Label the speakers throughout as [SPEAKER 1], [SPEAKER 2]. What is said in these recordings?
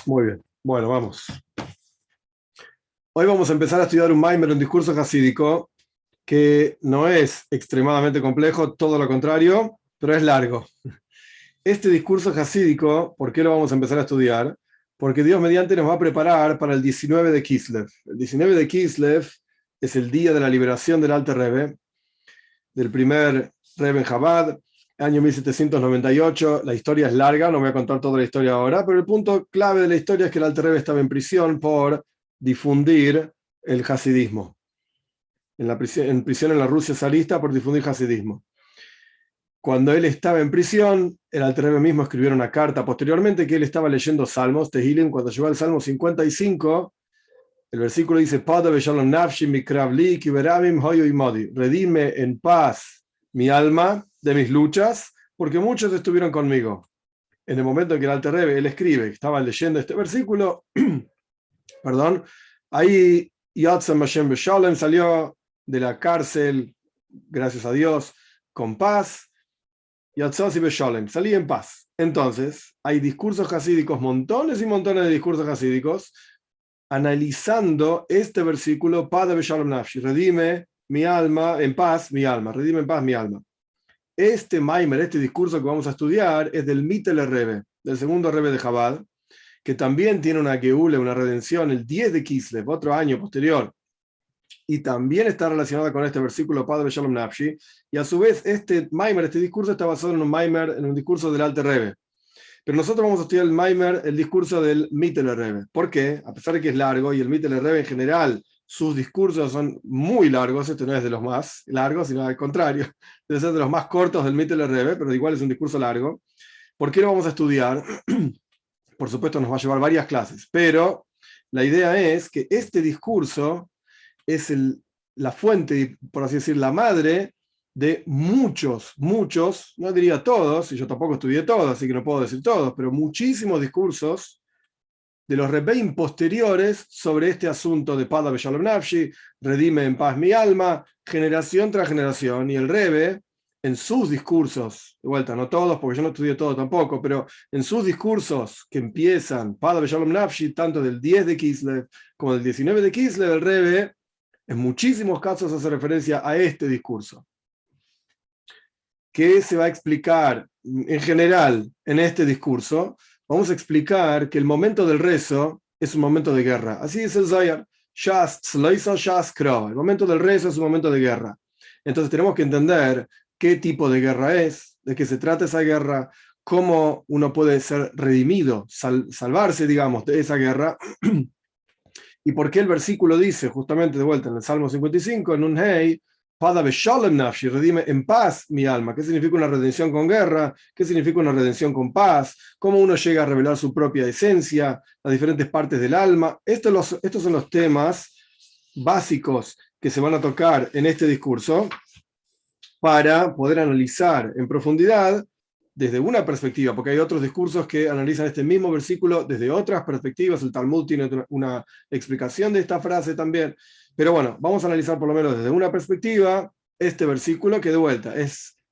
[SPEAKER 1] Muy bien. Bueno, vamos. Hoy vamos a empezar a estudiar un Maimer, un discurso hasídico, que no es extremadamente complejo, todo lo contrario, pero es largo. Este discurso hasídico, ¿por qué lo vamos a empezar a estudiar? Porque Dios mediante nos va a preparar para el 19 de Kislev. El 19 de Kislev es el día de la liberación del Alter Rebbe, del primer Rebbe en Chabad, año 1798. La historia es larga, no voy a contar toda la historia ahora, pero el punto clave de la historia es que el Alter Rebbe estaba en prisión por difundir el hasidismo. En prisión en la Rusia zarista por difundir hasidismo. Cuando él estaba en prisión, el Alter Rebbe mismo escribió una carta posteriormente que él estaba leyendo Salmos, Tehilim, cuando llegó al Salmo 55, el versículo dice: redime en paz mi alma de mis luchas, porque muchos estuvieron conmigo. En el momento en que el Alter Rebbe, él escribe, estaba leyendo este versículo, perdón, ahí Yatzam Hashem Beshalem salió de la cárcel, gracias a Dios, con paz. Yatzasi Beshalem, salí en paz. Entonces, hay discursos hasídicos, montones y montones de discursos hasídicos, analizando este versículo: Pada Beshalom Nafshi, redime mi alma en paz, mi alma, redime en paz mi alma. Este Maimer, este discurso que vamos a estudiar, es del Mittler Rebbe, del segundo Rebbe de Chabad, que también tiene una Geule, una redención, el 10 de Kislev, otro año posterior, y también está relacionada con este versículo Padre Shalom Nafshi, y a su vez este Maimer, este discurso está basado en un Maimer, en un discurso del Alter Rebbe. Pero nosotros vamos a estudiar el Maimer, el discurso del Mittler Rebbe. ¿Por qué? A pesar de que es largo, y el Mittler Rebbe en general, sus discursos son muy largos, este no es de los más largos, sino al contrario, debe ser de los más cortos del Mittler Rebbe, pero igual es un discurso largo. ¿Por qué lo vamos a estudiar? Por supuesto nos va a llevar varias clases, pero la idea es que este discurso es la fuente, por así decir, la madre de muchos, no diría todos, y yo tampoco estudié todos, así que no puedo decir todos, pero muchísimos discursos de los Rebbeim posteriores sobre este asunto de Pada Beshalom Nafshi, redime en paz mi alma, generación tras generación, y el Rebbe, en sus discursos, de vuelta, no todos, porque yo no estudié todo tampoco, pero en sus discursos que empiezan Pada Beshalom Nafshi, tanto del 10 de Kislev como del 19 de Kislev, el Rebbe en muchísimos casos hace referencia a este discurso, que se va a explicar en general en este discurso. Vamos a explicar que el momento del rezo es un momento de guerra. Así dice el Zohar, el momento del rezo es un momento de guerra. Entonces tenemos que entender qué tipo de guerra es, de qué se trata esa guerra, cómo uno puede ser redimido, salvarse, digamos, de esa guerra. ¿Y por qué el versículo dice, justamente de vuelta en el Salmo 55, en un hey, Pada Beshalom Nafshi, redime en paz mi alma? ¿Qué significa una redención con guerra? ¿Qué significa una redención con paz? ¿Cómo uno llega a revelar su propia esencia, las diferentes partes del alma? Estos son los temas básicos que se van a tocar en este discurso para poder analizar en profundidad desde una perspectiva, porque hay otros discursos que analizan este mismo versículo desde otras perspectivas. El Talmud tiene una explicación de esta frase también, pero bueno, vamos a analizar por lo menos desde una perspectiva este versículo, que de vuelta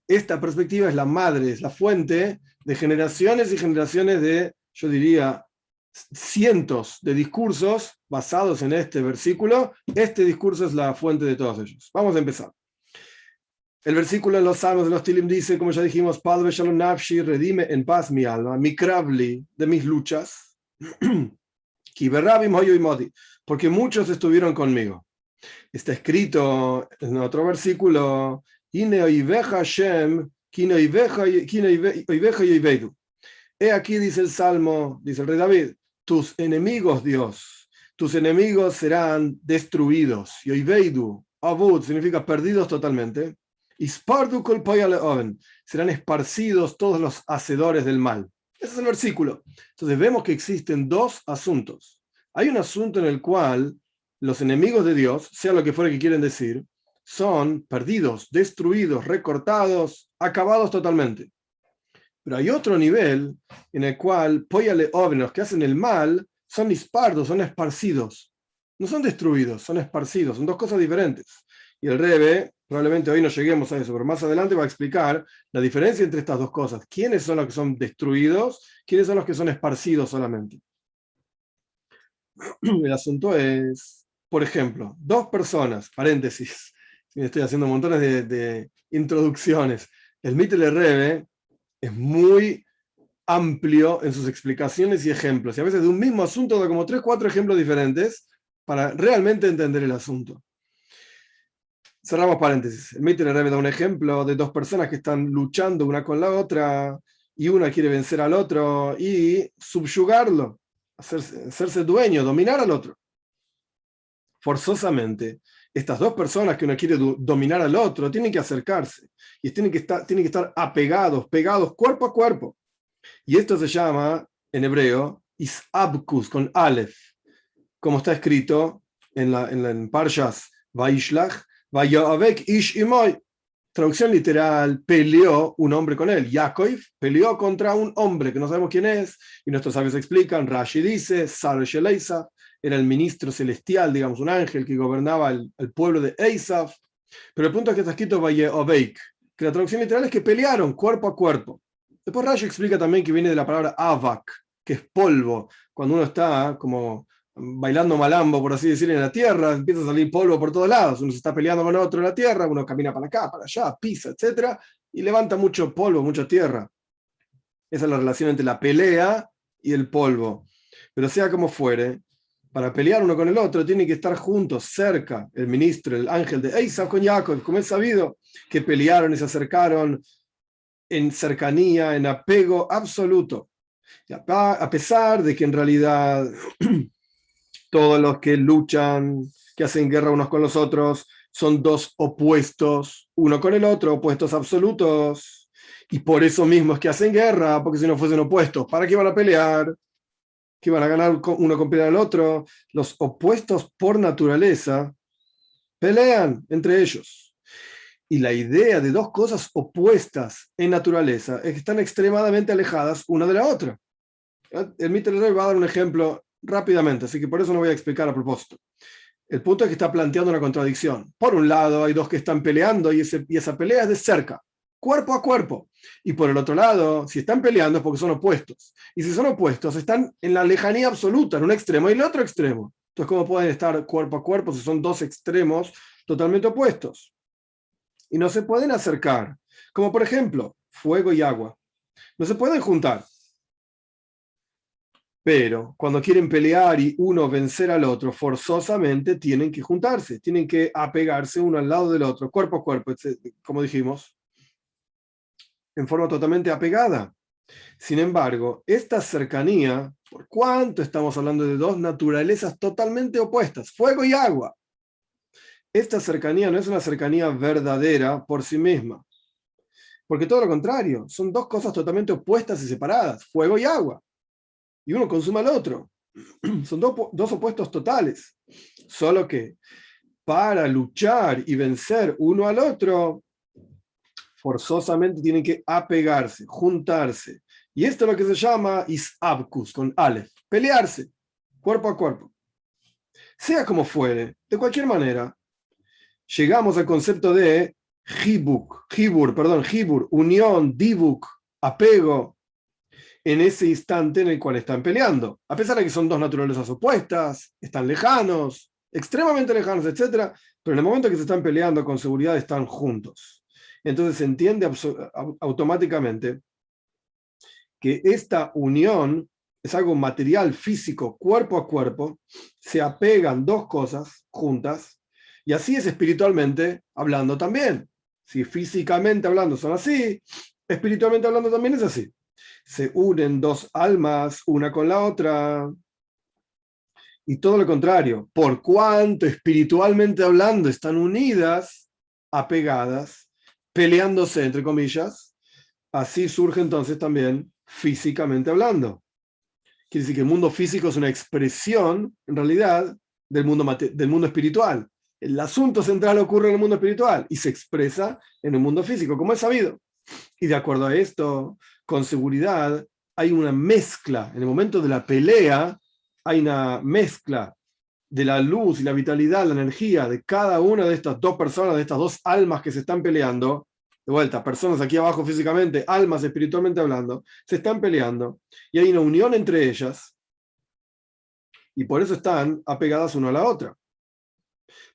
[SPEAKER 1] esta perspectiva es la madre, es la fuente de generaciones y generaciones de, yo diría, cientos de discursos basados en este versículo. Este discurso es la fuente de todos ellos. Vamos a empezar. El versículo en los Salmos de los Tilim dice, como ya dijimos, Padre Shalom Nafshi, redime en paz mi alma, mi kravli de mis luchas, porque muchos estuvieron conmigo. Está escrito en otro versículo, he aquí, dice el Salmo, dice el rey David, tus enemigos, Dios, tus enemigos serán destruidos. Yoiveidu, abud, significa perdidos totalmente. Serán esparcidos todos los hacedores del mal. Ese es el versículo. Entonces vemos que existen dos asuntos. Hay un asunto en el cual los enemigos de Dios, sea lo que fuera que quieren decir, son perdidos, destruidos, recortados, acabados totalmente. Pero hay otro nivel en el cual los que hacen el mal son dispardos, son esparcidos. No son destruidos, son esparcidos. Son dos cosas diferentes. Y el Rebbe Probablemente hoy no lleguemos a eso, pero más adelante va a explicar la diferencia entre estas dos cosas. ¿Quiénes son los que son destruidos? ¿Quiénes son los que son esparcidos solamente? El asunto es, por ejemplo, dos personas, paréntesis, estoy haciendo montones de introducciones. El Mittler Rebbe es muy amplio en sus explicaciones y ejemplos, y a veces de un mismo asunto da como 3, 4 ejemplos diferentes para realmente entender el asunto. Cerramos paréntesis. El Mittler Rebbe da un ejemplo de dos personas que están luchando una con la otra y una quiere vencer al otro y subyugarlo, hacerse dueño, dominar al otro. Forzosamente, estas dos personas que uno quiere dominar al otro tienen que acercarse y tienen que estar apegados, pegados cuerpo a cuerpo. Y esto se llama, en hebreo, isabkus, con Aleph, como está escrito en Parshas Vaishlach, Vayavek ish imoy. Traducción literal, peleó un hombre con él. Yaakov peleó contra un hombre que no sabemos quién es, y nuestros sabios explican, Rashi dice, Sar Sheleisa, era el ministro celestial, digamos, un ángel que gobernaba el pueblo de Eisaf. Pero el punto es que está escrito Vayavek, que la traducción literal es que pelearon cuerpo a cuerpo. Después Rashi explica también que viene de la palabra avak, que es polvo. Cuando uno está como bailando malambo, por así decir, en la tierra, empieza a salir polvo por todos lados. Uno se está peleando con otro en la tierra, uno camina para acá, para allá, pisa, etc. Y levanta mucho polvo, mucha tierra. Esa es la relación entre la pelea y el polvo. Pero sea como fuere, para pelear uno con el otro, tienen que estar juntos, cerca, el ministro, el ángel de Esaú con Jacob, como es sabido, que pelearon y se acercaron en cercanía, en apego absoluto. A pesar de que en realidad todos los que luchan, que hacen guerra unos con los otros, son dos opuestos, uno con el otro, opuestos absolutos. Y por eso mismo es que hacen guerra, porque si no fuesen opuestos, ¿para qué van a pelear? ¿Qué van a ganar uno con pelear al otro? Los opuestos por naturaleza pelean entre ellos. Y la idea de dos cosas opuestas en naturaleza es que están extremadamente alejadas una de la otra. El Mittler va a dar un ejemplo rápidamente, así que por eso no voy a explicar a propósito. El punto es que está planteando una contradicción. Por un lado, hay dos que están peleando y esa pelea es de cerca, cuerpo a cuerpo. Y por el otro lado, si están peleando es porque son opuestos. Y si son opuestos, están en la lejanía absoluta, en un extremo y en el otro extremo. Entonces, ¿cómo pueden estar cuerpo a cuerpo si son dos extremos totalmente opuestos? Y no se pueden acercar. Como por ejemplo, fuego y agua. No se pueden juntar. Pero cuando quieren pelear y uno vencer al otro, forzosamente tienen que juntarse, tienen que apegarse uno al lado del otro, cuerpo a cuerpo, como dijimos, en forma totalmente apegada. Sin embargo, esta cercanía, por cuanto estamos hablando de dos naturalezas totalmente opuestas, fuego y agua, esta cercanía no es una cercanía verdadera por sí misma, porque todo lo contrario, son dos cosas totalmente opuestas y separadas, fuego y agua. Y uno consume al otro. Son dos opuestos totales. Solo que para luchar y vencer uno al otro, forzosamente tienen que apegarse, juntarse. Y esto es lo que se llama isabkus, con Aleph, pelearse, cuerpo a cuerpo. Sea como fuere, de cualquier manera, llegamos al concepto de jibur, unión, dibuk, apego, en ese instante en el cual están peleando. A pesar de que son dos naturalezas opuestas, están lejanos, extremadamente lejanos, etc., pero en el momento que se están peleando, con seguridad están juntos. Entonces se entiende automáticamente que esta unión es algo material, físico, cuerpo a cuerpo, se apegan dos cosas juntas, y así es espiritualmente hablando también. Si físicamente hablando son así, espiritualmente hablando también es así. Se unen dos almas una con la otra. Y todo lo contrario, por cuanto espiritualmente hablando están unidas, apegadas, peleándose, entre comillas, así surge entonces también físicamente hablando. Quiere decir que el mundo físico es una expresión, en realidad, del mundo espiritual. El asunto central ocurre en el mundo espiritual y se expresa en el mundo físico, como es sabido. Y de acuerdo a esto, con seguridad, hay una mezcla. En el momento de la pelea, hay una mezcla de la luz y la vitalidad, la energía de cada una de estas dos personas, de estas dos almas que se están peleando, de vuelta, personas aquí abajo físicamente, almas espiritualmente hablando, se están peleando y hay una unión entre ellas y por eso están apegadas una a la otra.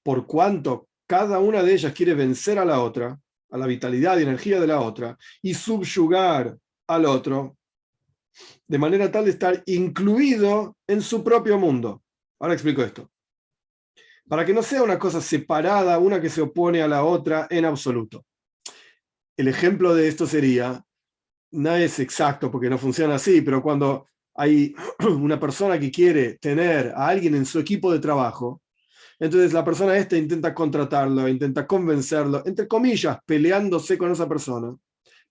[SPEAKER 1] Por cuanto cada una de ellas quiere vencer a la otra, a la vitalidad y energía de la otra, y subyugar al otro, de manera tal de estar incluido en su propio mundo. Ahora explico esto. Para que no sea una cosa separada, una que se opone a la otra en absoluto. El ejemplo de esto sería, no es exacto porque no funciona así, pero cuando hay una persona que quiere tener a alguien en su equipo de trabajo, entonces la persona esta intenta contratarlo, intenta convencerlo, entre comillas, peleándose con esa persona.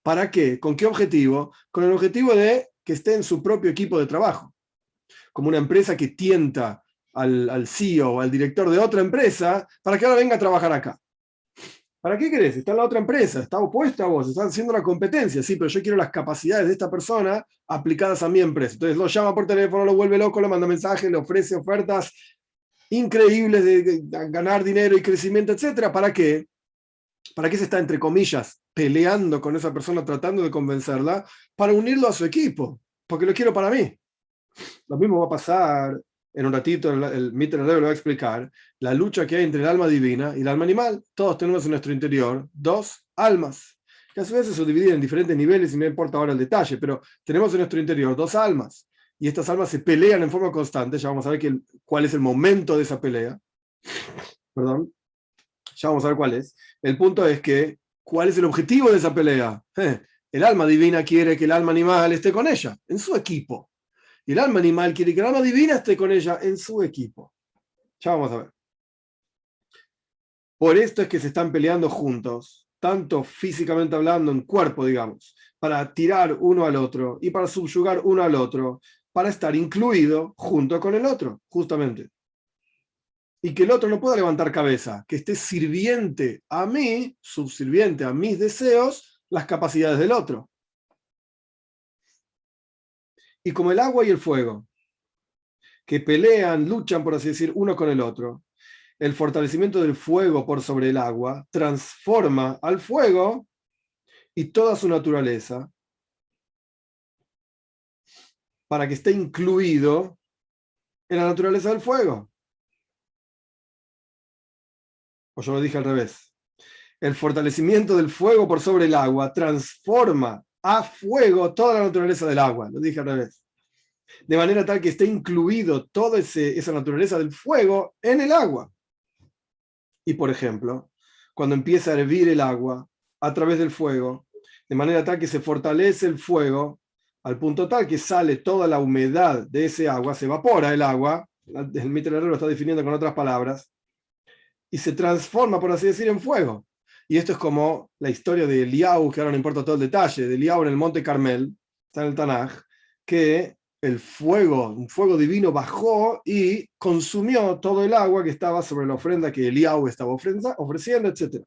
[SPEAKER 1] ¿Para qué? ¿Con qué objetivo? Con el objetivo de que esté en su propio equipo de trabajo. Como una empresa que tienta al CEO o al director de otra empresa para que ahora venga a trabajar acá. ¿Para qué querés? Está en la otra empresa, está opuesta a vos, está haciendo la competencia, sí, pero yo quiero las capacidades de esta persona aplicadas a mi empresa. Entonces lo llama por teléfono, lo vuelve loco, le manda mensajes, le ofrece ofertas increíbles de ganar dinero y crecimiento, etcétera. ¿Para qué? ¿Para qué se está, entre comillas, peleando con esa persona, tratando de convencerla? Para unirlo a su equipo, porque lo quiero para mí. Lo mismo va a pasar en un ratito, el Mitter lo va a explicar, la lucha que hay entre el alma divina y el alma animal. Todos tenemos en nuestro interior dos almas, que a su vez se subdividen en diferentes niveles y no importa ahora el detalle, pero tenemos en nuestro interior dos almas. Y estas almas se pelean en forma constante. Ya vamos a ver cuál es el momento de esa pelea. Perdón. Ya vamos a ver cuál es. El punto es que, ¿cuál es el objetivo de esa pelea? El alma divina quiere que el alma animal esté con ella, en su equipo. Y el alma animal quiere que el alma divina esté con ella, en su equipo. Ya vamos a ver. Por esto es que se están peleando juntos, tanto físicamente hablando, en cuerpo, digamos, para tirar uno al otro y para subyugar uno al otro, para estar incluido junto con el otro, justamente. Y que el otro no pueda levantar cabeza, que esté sirviente a mí, subsirviente a mis deseos, las capacidades del otro. Y como el agua y el fuego, que pelean, luchan, por así decir, uno con el otro, el fortalecimiento del fuego por sobre el agua transforma al fuego y toda su naturaleza para que esté incluido en la naturaleza del fuego. O yo lo dije al revés. El fortalecimiento del fuego por sobre el agua transforma a fuego toda la naturaleza del agua. Lo dije al revés. De manera tal que esté incluido toda esa naturaleza del fuego en el agua. Y por ejemplo, cuando empieza a hervir el agua a través del fuego, de manera tal que se fortalece el fuego al punto tal que sale toda la humedad de ese agua, se evapora el agua, el Mitter lo está definiendo con otras palabras, y se transforma, por así decir, en fuego. Y esto es como la historia de Eliau, que ahora no importa todo el detalle, de Eliau en el Monte Carmel, está en el Tanaj, que el fuego, un fuego divino bajó y consumió todo el agua que estaba sobre la ofrenda que Eliau estaba ofreciendo, etc.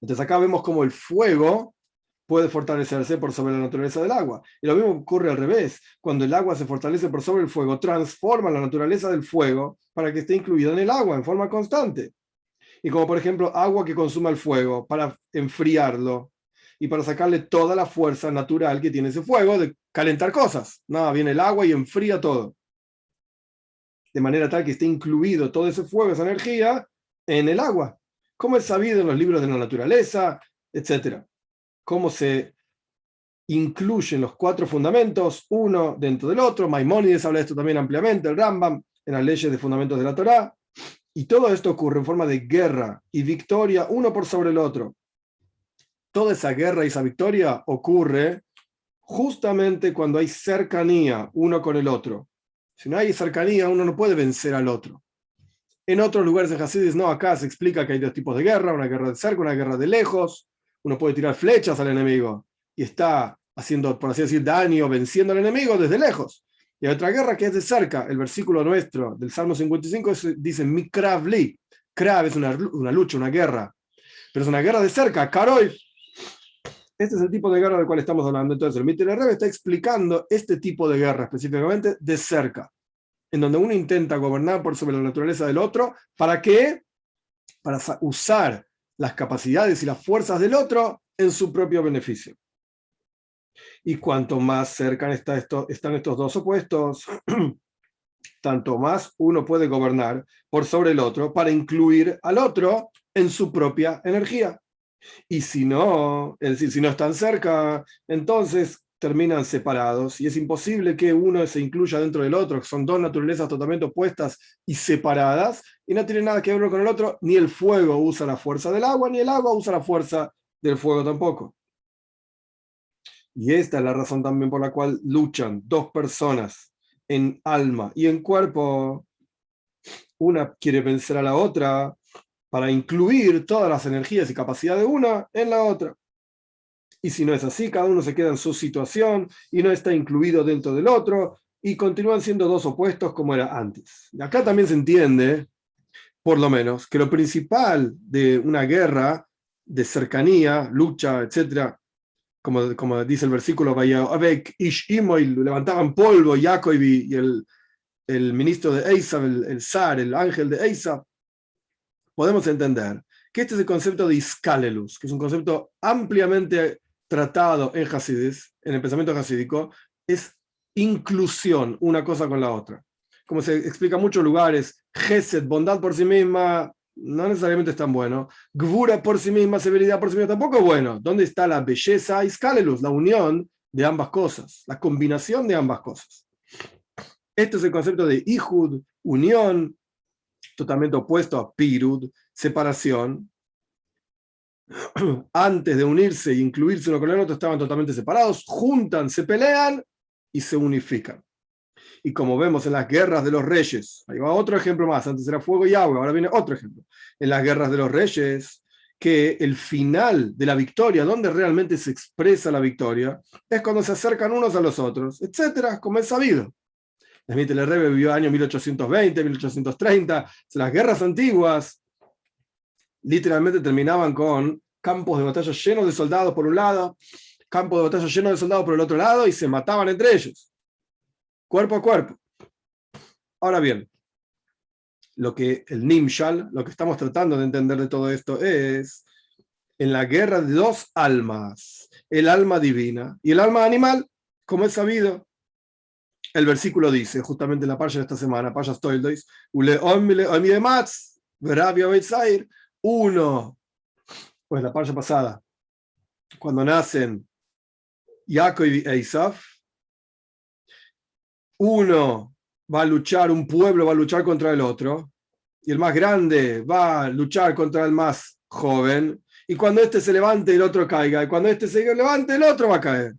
[SPEAKER 1] Entonces acá vemos cómo el fuego puede fortalecerse por sobre la naturaleza del agua. Y lo mismo ocurre al revés. Cuando el agua se fortalece por sobre el fuego, transforma la naturaleza del fuego para que esté incluida en el agua en forma constante. Y como por ejemplo agua que consuma el fuego para enfriarlo y para sacarle toda la fuerza natural que tiene ese fuego de calentar cosas. Nada, viene el agua y enfría todo. De manera tal que esté incluido todo ese fuego, esa energía, en el agua. Como es sabido en los libros de la naturaleza, etc. Cómo se incluyen los cuatro fundamentos, uno dentro del otro. Maimónides habla de esto también ampliamente, el Rambam, en las leyes de fundamentos de la Torá. Y todo esto ocurre en forma de guerra y victoria uno por sobre el otro. Toda esa guerra y esa victoria ocurre justamente cuando hay cercanía uno con el otro. Si no hay cercanía, uno no puede vencer al otro. En otros lugares de Hasidis, no, acá se explica que hay dos tipos de guerra, una guerra de cerca, una guerra de lejos. Uno puede tirar flechas al enemigo y está haciendo, por así decir, daño, venciendo al enemigo desde lejos. Y hay otra guerra que es de cerca. El versículo nuestro del Salmo 55 dice, Mikrav li. Krav es una lucha, una guerra. Pero es una guerra de cerca, Karoi. Este es el tipo de guerra del cual estamos hablando. Entonces, el Mitter Rebbe está explicando este tipo de guerra, específicamente de cerca. en donde uno intenta gobernar por sobre la naturaleza del otro. ¿Para qué? Para usar las capacidades y las fuerzas del otro en su propio beneficio. Y cuanto más cerca están estos dos opuestos, tanto más uno puede gobernar por sobre el otro para incluir al otro en su propia energía. Y si no, es decir, si no están cerca, entonces terminan separados y es imposible que uno se incluya dentro del otro, que son dos naturalezas totalmente opuestas y separadas, y no tiene nada que ver uno con el otro. Ni el fuego usa la fuerza del agua, ni el agua usa la fuerza del fuego tampoco. Y esta es la razón también por la cual luchan dos personas en alma y en cuerpo. Una quiere vencer a la otra para incluir todas las energías y capacidades de una en la otra. Y si no es así, cada uno se queda en su situación y no está incluido dentro del otro y continúan siendo dos opuestos como era antes. Y acá también se entiende, por lo menos, que lo principal de una guerra de cercanía, lucha, etcétera, como dice el versículo, levantaban polvo, Jacob y el ministro de Esav, el zar, el ángel de Esav, podemos entender que este es el concepto de Iskalelus, que es un concepto ampliamente tratado en Hasidis, en el pensamiento hasídico, es inclusión una cosa con la otra. Como se explica en muchos lugares, Gesed, bondad por sí misma, no necesariamente es tan bueno. Gvura por sí misma, severidad por sí misma, tampoco es bueno. ¿Dónde está la belleza? Iskalelus, la unión de ambas cosas, la combinación de ambas cosas. Este es el concepto de Ihud, unión, totalmente opuesto a Pirud, separación. Antes de unirse e incluirse uno con el otro estaban totalmente separados, juntan, se pelean y se unifican. Y como vemos en las guerras de los reyes, ahí va otro ejemplo más, antes era fuego y agua, ahora viene otro ejemplo. En las guerras de los reyes, que el final de la victoria, donde realmente se expresa la victoria, es cuando se acercan unos a los otros, etcétera, como es sabido. Smith el Rebbe vivió año 1820, 1830, las guerras antiguas literalmente terminaban con campos de batalla llenos de soldados por un lado, campos de batalla llenos de soldados por el otro lado, y se mataban entre ellos, cuerpo a cuerpo. Ahora bien, lo que el Nimshal, lo que estamos tratando de entender de todo esto es, en la guerra de dos almas, el alma divina y el alma animal, como es sabido, el versículo dice, justamente en la parasha de esta semana, Parshas Toldos, uno, pues la parasha pasada, cuando nacen Jacob y Esav, uno va a luchar, un pueblo va a luchar contra el otro, y el más grande va a luchar contra el más joven, y cuando este se levante, el otro caiga, y cuando este se levante, el otro va a caer.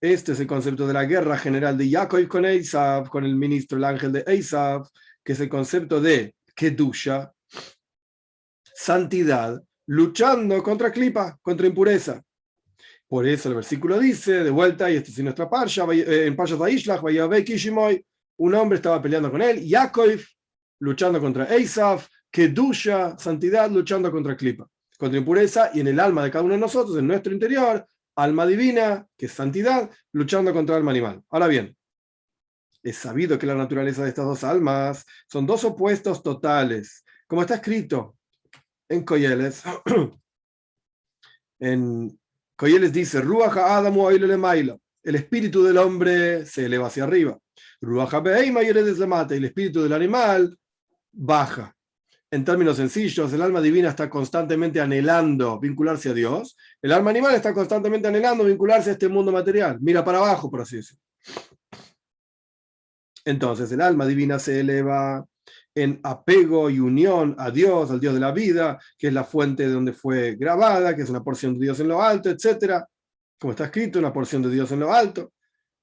[SPEAKER 1] Este es el concepto de la guerra general de Jacob con Esav, con el ministro, el ángel de Esav, que es el concepto de Kedusha, santidad, luchando contra Klipa, contra impureza. Por eso el versículo dice, de vuelta, y esto es en nuestra parsha, en Parshat Vayishlach, un hombre estaba peleando con él, Jacob luchando contra Esav, Kedusha, santidad, luchando contra Klipa, contra impureza, y en el alma de cada uno de nosotros, en nuestro interior, alma divina, que es santidad, luchando contra el alma animal. Ahora bien, es sabido que la naturaleza de estas dos almas son dos opuestos totales, como está escrito en Koyeles. En Koyeles dice, Ruach Adamu el espíritu del hombre se eleva hacia arriba. Ruach Beheima y el espíritu del animal baja. En términos sencillos, el alma divina está constantemente anhelando vincularse a Dios, el alma animal está constantemente anhelando vincularse a este mundo material, mira para abajo, por así decirlo. Entonces, el alma divina se eleva en apego y unión a Dios, al Dios de la vida, que es la fuente de donde fue grabada, que es una porción de Dios en lo alto, etc. Como está escrito, una porción de Dios en lo alto.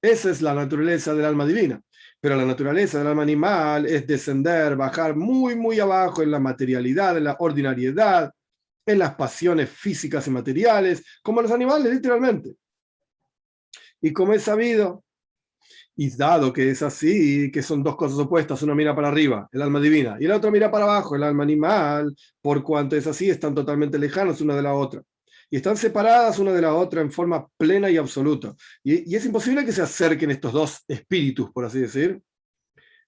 [SPEAKER 1] Esa es la naturaleza del alma divina. Pero la naturaleza del alma animal es descender, bajar muy, muy abajo en la materialidad, en la ordinariedad, en las pasiones físicas y materiales, como los animales, literalmente. Y como es sabido, y dado que es así, que son dos cosas opuestas, uno mira para arriba, el alma divina, y el otro mira para abajo, el alma animal, por cuanto es así, están totalmente lejanos una de la otra. Y están separadas una de la otra en forma plena y absoluta. Y es imposible que se acerquen estos dos espíritus, por así decir,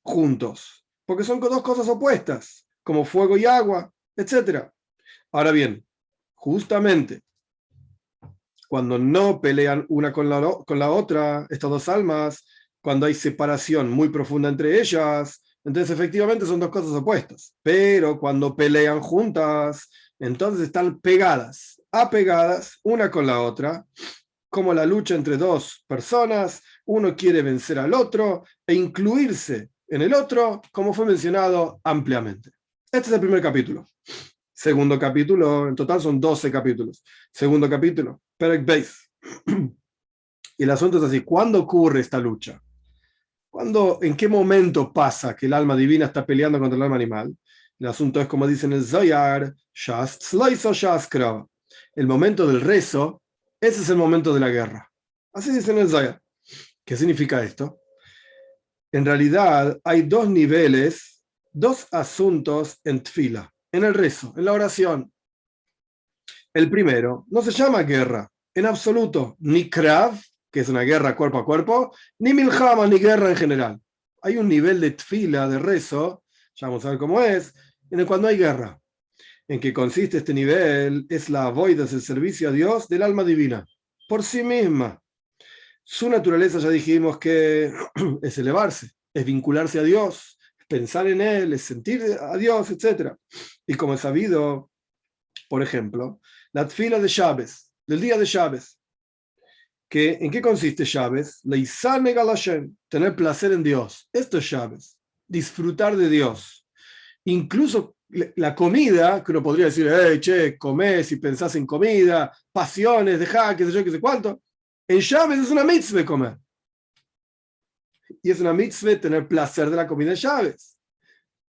[SPEAKER 1] juntos, porque son dos cosas opuestas, como fuego y agua, etc. Ahora bien, justamente cuando no pelean una con la otra, estas dos almas, cuando hay separación muy profunda entre ellas, entonces efectivamente son dos cosas opuestas. Pero cuando pelean juntas, entonces están pegadas, apegadas una con la otra, como la lucha entre dos personas, uno quiere vencer al otro e incluirse en el otro, como fue mencionado ampliamente. Este es el primer capítulo. Segundo capítulo, en total son 12 capítulos. Segundo capítulo, Perek Beis. Y el asunto es así, ¿cuándo ocurre esta lucha? ¿En qué momento pasa que el alma divina está peleando contra el alma animal? El asunto es como dicen en el Zohar, Shas Tzloiso Shas Krova. El momento del rezo, ese es el momento de la guerra. Así dicen en el Zohar. ¿Qué significa esto? En realidad hay dos niveles, dos asuntos en tfila, en el rezo, en la oración. El primero no se llama guerra, en absoluto, ni krav, que es una guerra cuerpo a cuerpo, ni milhama, ni guerra en general. Hay un nivel de tfila, de rezo, ya vamos a ver cómo es, en el cual no hay guerra. ¿En qué consiste este nivel? Es la avoidas, el servicio a Dios del alma divina, por sí misma. Su naturaleza ya dijimos que es elevarse, es vincularse a Dios, pensar en Él, es sentir a Dios, etc. Y como es sabido, por ejemplo, la tfila de Shabes, del día de Shabes, que ¿en qué consiste Shabes? Leisane Galashem, tener placer en Dios. Esto es Shabes, disfrutar de Dios. Incluso la comida, que uno podría decir, hey, che, comés y pensás en comida, pasiones, dejá, qué sé yo, qué sé cuánto. En Shabes es una mitzvah comer. Y es una mitzvah tener placer de la comida en Shabes.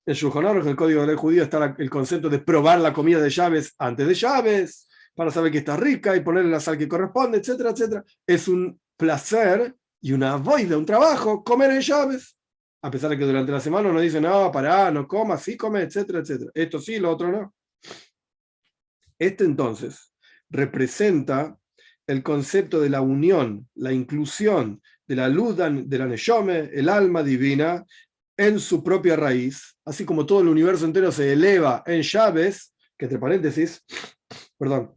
[SPEAKER 1] En Shulchan Aruch, en el Código de la Ley Judía, está el concepto de probar la comida de Shabes antes de Shabes, para saber que está rica y ponerle la sal que corresponde, etcétera, etcétera. Es un placer y una voida, un trabajo, comer en Shabes. A pesar de que durante la semana uno dice, no, pará, no comas, sí come, etcétera, etcétera. Esto sí, lo otro no. Este entonces representa el concepto de la unión, la inclusión de la luz de la Neshome, el alma divina, en su propia raíz, así como todo el universo entero se eleva en Shabes, que entre paréntesis, perdón,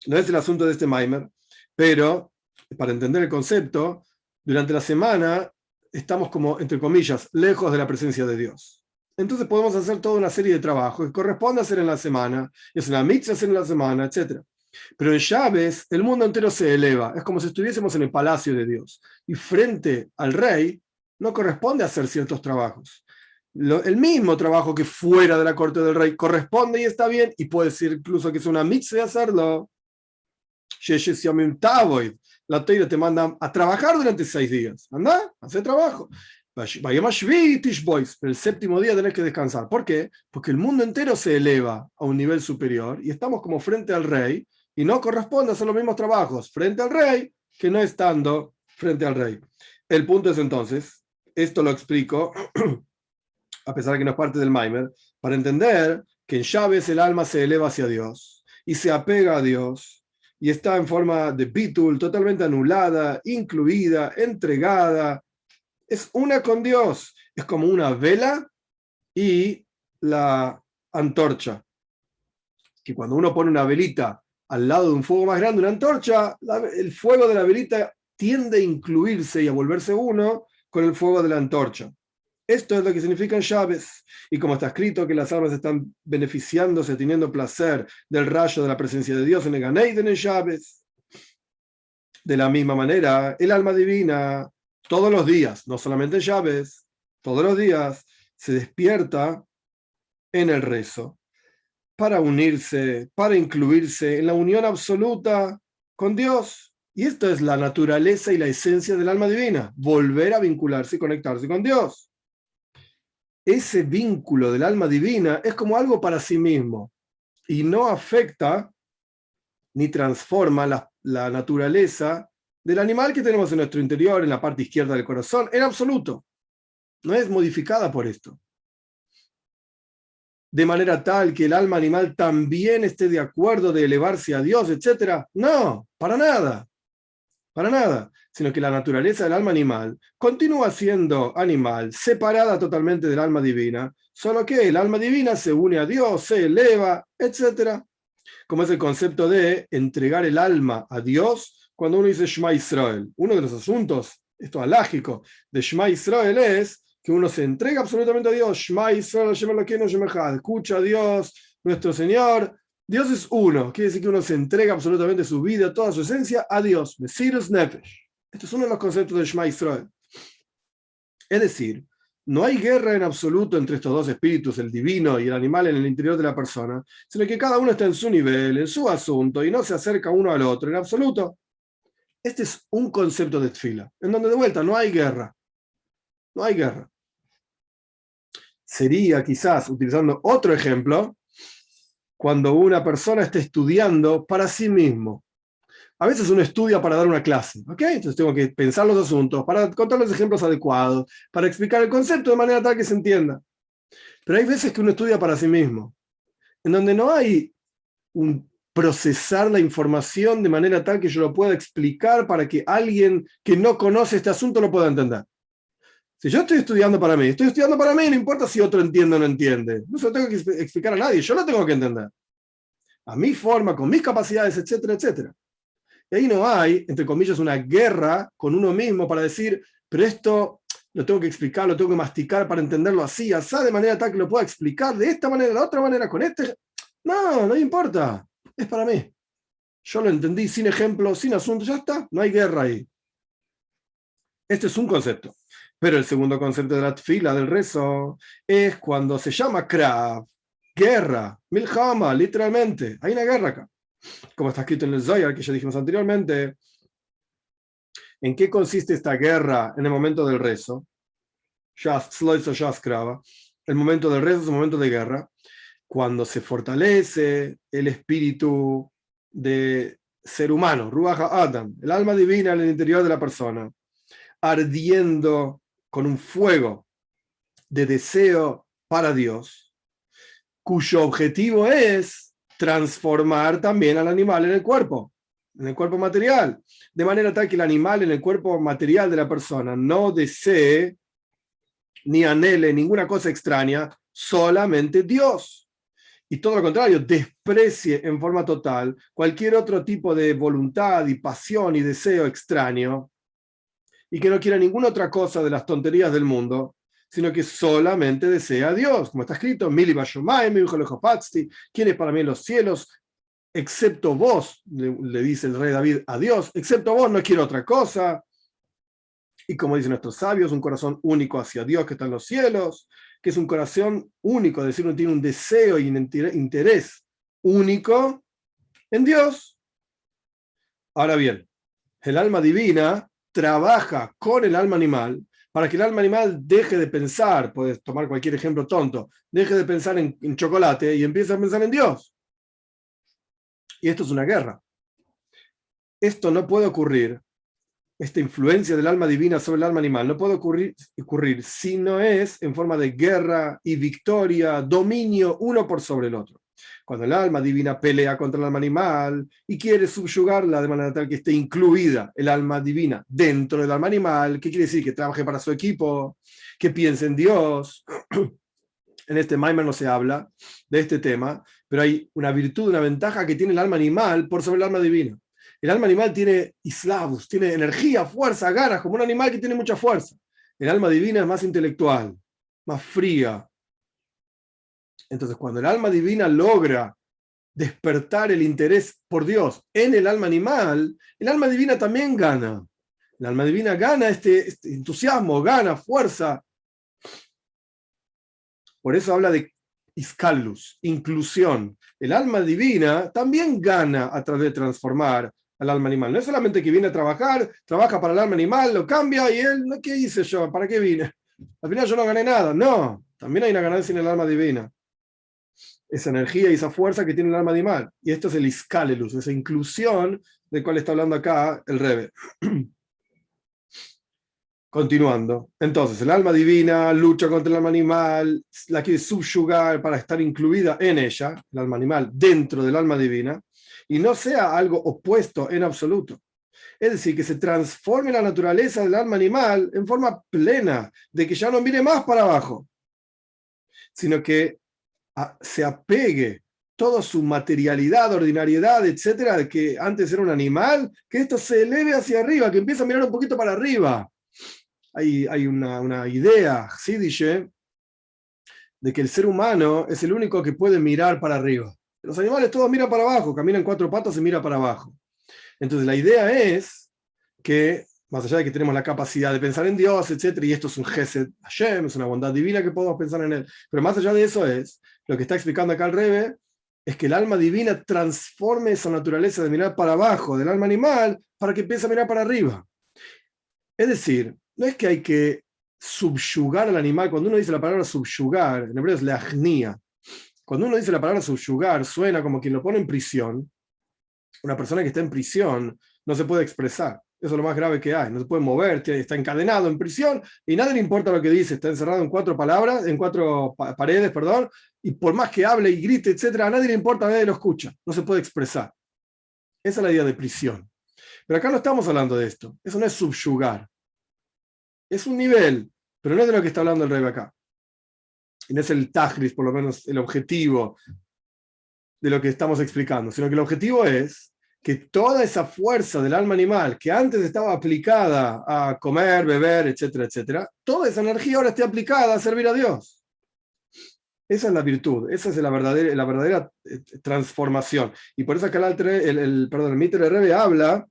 [SPEAKER 1] no es el asunto de este Maimer, pero para entender el concepto, durante la semana estamos como, entre comillas, lejos de la presencia de Dios. Entonces podemos hacer toda una serie de trabajos que corresponde hacer en la semana, es una mitzvah hacer en la semana, etc. Pero en Shabes el mundo entero se eleva, es como si estuviésemos en el palacio de Dios. Y frente al rey no corresponde hacer ciertos trabajos. El mismo trabajo que fuera de la corte del rey corresponde y está bien, y puede ser incluso que es una mitzvah hacerlo. La Teira te manda a trabajar durante 6 días. Anda, hace trabajo. Pero el séptimo día tenés que descansar. ¿Por qué? Porque el mundo entero se eleva a un nivel superior y estamos como frente al rey y no corresponde hacer los mismos trabajos frente al rey que no estando frente al rey. El punto es entonces, esto lo explico, a pesar de que no es parte del Maimer, para entender que en Shabes el alma se eleva hacia Dios y se apega a Dios y está en forma de bitul, totalmente anulada, incluida, entregada. Es una con Dios. Es como una vela y la antorcha. Que cuando uno pone una velita al lado de un fuego más grande, una antorcha, el fuego de la velita tiende a incluirse y a volverse uno con el fuego de la antorcha. Esto es lo que significan Shabes. Y como está escrito que las almas están beneficiándose, teniendo placer del rayo de la presencia de Dios en el Ganeiden en Shabes. De la misma manera, el alma divina, todos los días, no solamente en Shabes, todos los días, se despierta en el rezo para unirse, para incluirse en la unión absoluta con Dios. Y esto es la naturaleza y la esencia del alma divina, volver a vincularse y conectarse con Dios. Ese vínculo del alma divina es como algo para sí mismo y no afecta ni transforma la naturaleza del animal que tenemos en nuestro interior, en la parte izquierda del corazón, en absoluto. No es modificada por esto. De manera tal que el alma animal también esté de acuerdo de elevarse a Dios, etc. No, para nada. para nada, sino que la naturaleza del alma animal continúa siendo animal, separada totalmente del alma divina, solo que el alma divina se une a Dios, se eleva, etc. Como es el concepto de entregar el alma a Dios cuando uno dice Shema Israel. Uno de los asuntos, esto alágico, de Shema Israel es que uno se entrega absolutamente a Dios. Shema Israel, Shema Elokeinu, Shema Echad. Escucha a Dios, nuestro Señor. Dios es uno. Quiere decir que uno se entrega absolutamente su vida, toda su esencia a Dios. Mesirus Nefesh. Este es uno de los conceptos de Shema Israel. Es decir, no hay guerra en absoluto entre estos dos espíritus, el divino y el animal en el interior de la persona, sino que cada uno está en su nivel, en su asunto, y no se acerca uno al otro en absoluto. Este es un concepto de tefila, en donde de vuelta no hay guerra. No hay guerra. Sería quizás, utilizando otro ejemplo, cuando una persona está estudiando para sí mismo. A veces uno estudia para dar una clase, ¿ok? Entonces tengo que pensar los asuntos, para contar los ejemplos adecuados, para explicar el concepto de manera tal que se entienda. Pero hay veces que uno estudia para sí mismo, en donde no hay un procesar la información de manera tal que yo lo pueda explicar para que alguien que no conoce este asunto lo pueda entender. Si yo estoy estudiando para mí, no importa si otro entiende o no entiende. No se lo tengo que explicar a nadie, yo lo tengo que entender. A mi forma, con mis capacidades, etcétera, etcétera. Y ahí no hay, entre comillas, una guerra con uno mismo para decir, pero esto lo tengo que explicar, lo tengo que masticar para entenderlo así, así, de manera tal que lo pueda explicar de esta manera, de la otra manera, con este. No, no importa. Es para mí. Yo lo entendí sin ejemplo, sin asunto, ya está. No hay guerra ahí. Este es un concepto. Pero el segundo concepto de la tefila, del rezo, es cuando se llama krav, guerra, milhama, literalmente. Hay una guerra acá. Como está escrito en el Zohar, que ya dijimos anteriormente. ¿En qué consiste esta guerra en el momento del rezo? El momento del rezo es un momento de guerra, cuando se fortalece el espíritu de ser humano, Ruach Adam, el alma divina en el interior de la persona, ardiendo con un fuego de deseo para Dios, cuyo objetivo es transformar también al animal en el cuerpo material, de manera tal que el animal en el cuerpo material de la persona no desee ni anhele ninguna cosa extraña, solamente Dios. Y todo lo contrario, desprecie en forma total cualquier otro tipo de voluntad y pasión y deseo extraño, y que no quiera ninguna otra cosa de las tonterías del mundo, sino que solamente desea a Dios, como está escrito, Mili Bashomayim, mi hijo Lejopatzti, ¿quién es para mí en los cielos? Excepto vos, le dice el rey David a Dios, excepto vos no quiero otra cosa. Y como dicen nuestros sabios, un corazón único hacia Dios que está en los cielos, que es un corazón único, es decir, uno tiene un deseo y un interés único en Dios. Ahora bien, el alma divina trabaja con el alma animal para que el alma animal deje de pensar, puedes tomar cualquier ejemplo tonto, deje de pensar en chocolate y empiece a pensar en Dios. Y esto es una guerra. Esto no puede ocurrir, esta influencia del alma divina sobre el alma animal, no puede ocurrir si no es en forma de guerra y victoria, dominio uno por sobre el otro. Cuando el alma divina pelea contra el alma animal y quiere subyugarla de manera tal que esté incluida el alma divina dentro del alma animal, ¿qué quiere decir? Que trabaje para su equipo, que piense en Dios. En este Maimer no se habla de este tema, pero hay una virtud, una ventaja que tiene el alma animal por sobre el alma divina. El alma animal tiene islavus, tiene energía, fuerza, ganas, como un animal que tiene mucha fuerza. El alma divina es más intelectual, más fría. Entonces, cuando el alma divina logra despertar el interés por Dios en el alma animal, el alma divina también gana. El alma divina gana este entusiasmo, gana fuerza. Por eso habla de iscalus, inclusión. El alma divina también gana a través de transformar al alma animal. No es solamente que viene a trabajar, trabaja para el alma animal, lo cambia y él, ¿qué hice yo? ¿Para qué vine? Al final yo no gané nada. No, también hay una ganancia en el alma divina. Esa energía y esa fuerza que tiene el alma animal. Y esto es el iscalelus, esa inclusión del cual está hablando acá el Rebbe. Continuando. Entonces, el alma divina lucha contra el alma animal, la quiere subyugar para estar incluida en ella, el alma animal, dentro del alma divina, y no sea algo opuesto en absoluto. Es decir, que se transforme la naturaleza del alma animal en forma plena, de que ya no mire más para abajo, sino que se apegue toda su materialidad, ordinariedad, etcétera, de que antes era un animal, que esto se eleve hacia arriba, que empiece a mirar un poquito para arriba. Hay una idea, ¿sí? Dice, de que el ser humano es el único que puede mirar para arriba. Los animales todos miran para abajo, caminan cuatro patas y miran para abajo. Entonces la idea es que, más allá de que tenemos la capacidad de pensar en Dios, etcétera, y esto es un Gesed Hashem, es una bondad divina que podemos pensar en él, pero más allá de eso es, lo que está explicando acá el Rebbe, es que el alma divina transforme esa naturaleza de mirar para abajo del alma animal para que empiece a mirar para arriba. Es decir, no es que hay que subyugar al animal. Cuando uno dice la palabra subyugar, en hebreo es leachnía. Cuando uno dice la palabra subyugar, suena como quien lo pone en prisión. Una persona que está en prisión no se puede expresar. Eso es lo más grave que hay. No se puede mover, está encadenado en prisión y nadie le importa lo que dice. Está encerrado en cuatro palabras, en cuatro paredes, perdón, y por más que hable y grite, etcétera, a nadie le importa, a nadie lo escucha. No se puede expresar. Esa es la idea de prisión. Pero acá no estamos hablando de esto. Eso no es subyugar. Es un nivel, pero no es de lo que está hablando el Rebbe acá. Y no es el tajris, por lo menos el objetivo de lo que estamos explicando, sino que el objetivo es que toda esa fuerza del alma animal que antes estaba aplicada a comer, beber, etcétera, etcétera, toda esa energía ahora esté aplicada a servir a Dios. Esa es la virtud, esa es la verdadera transformación. Y por eso acá el Mitre Rebbe habla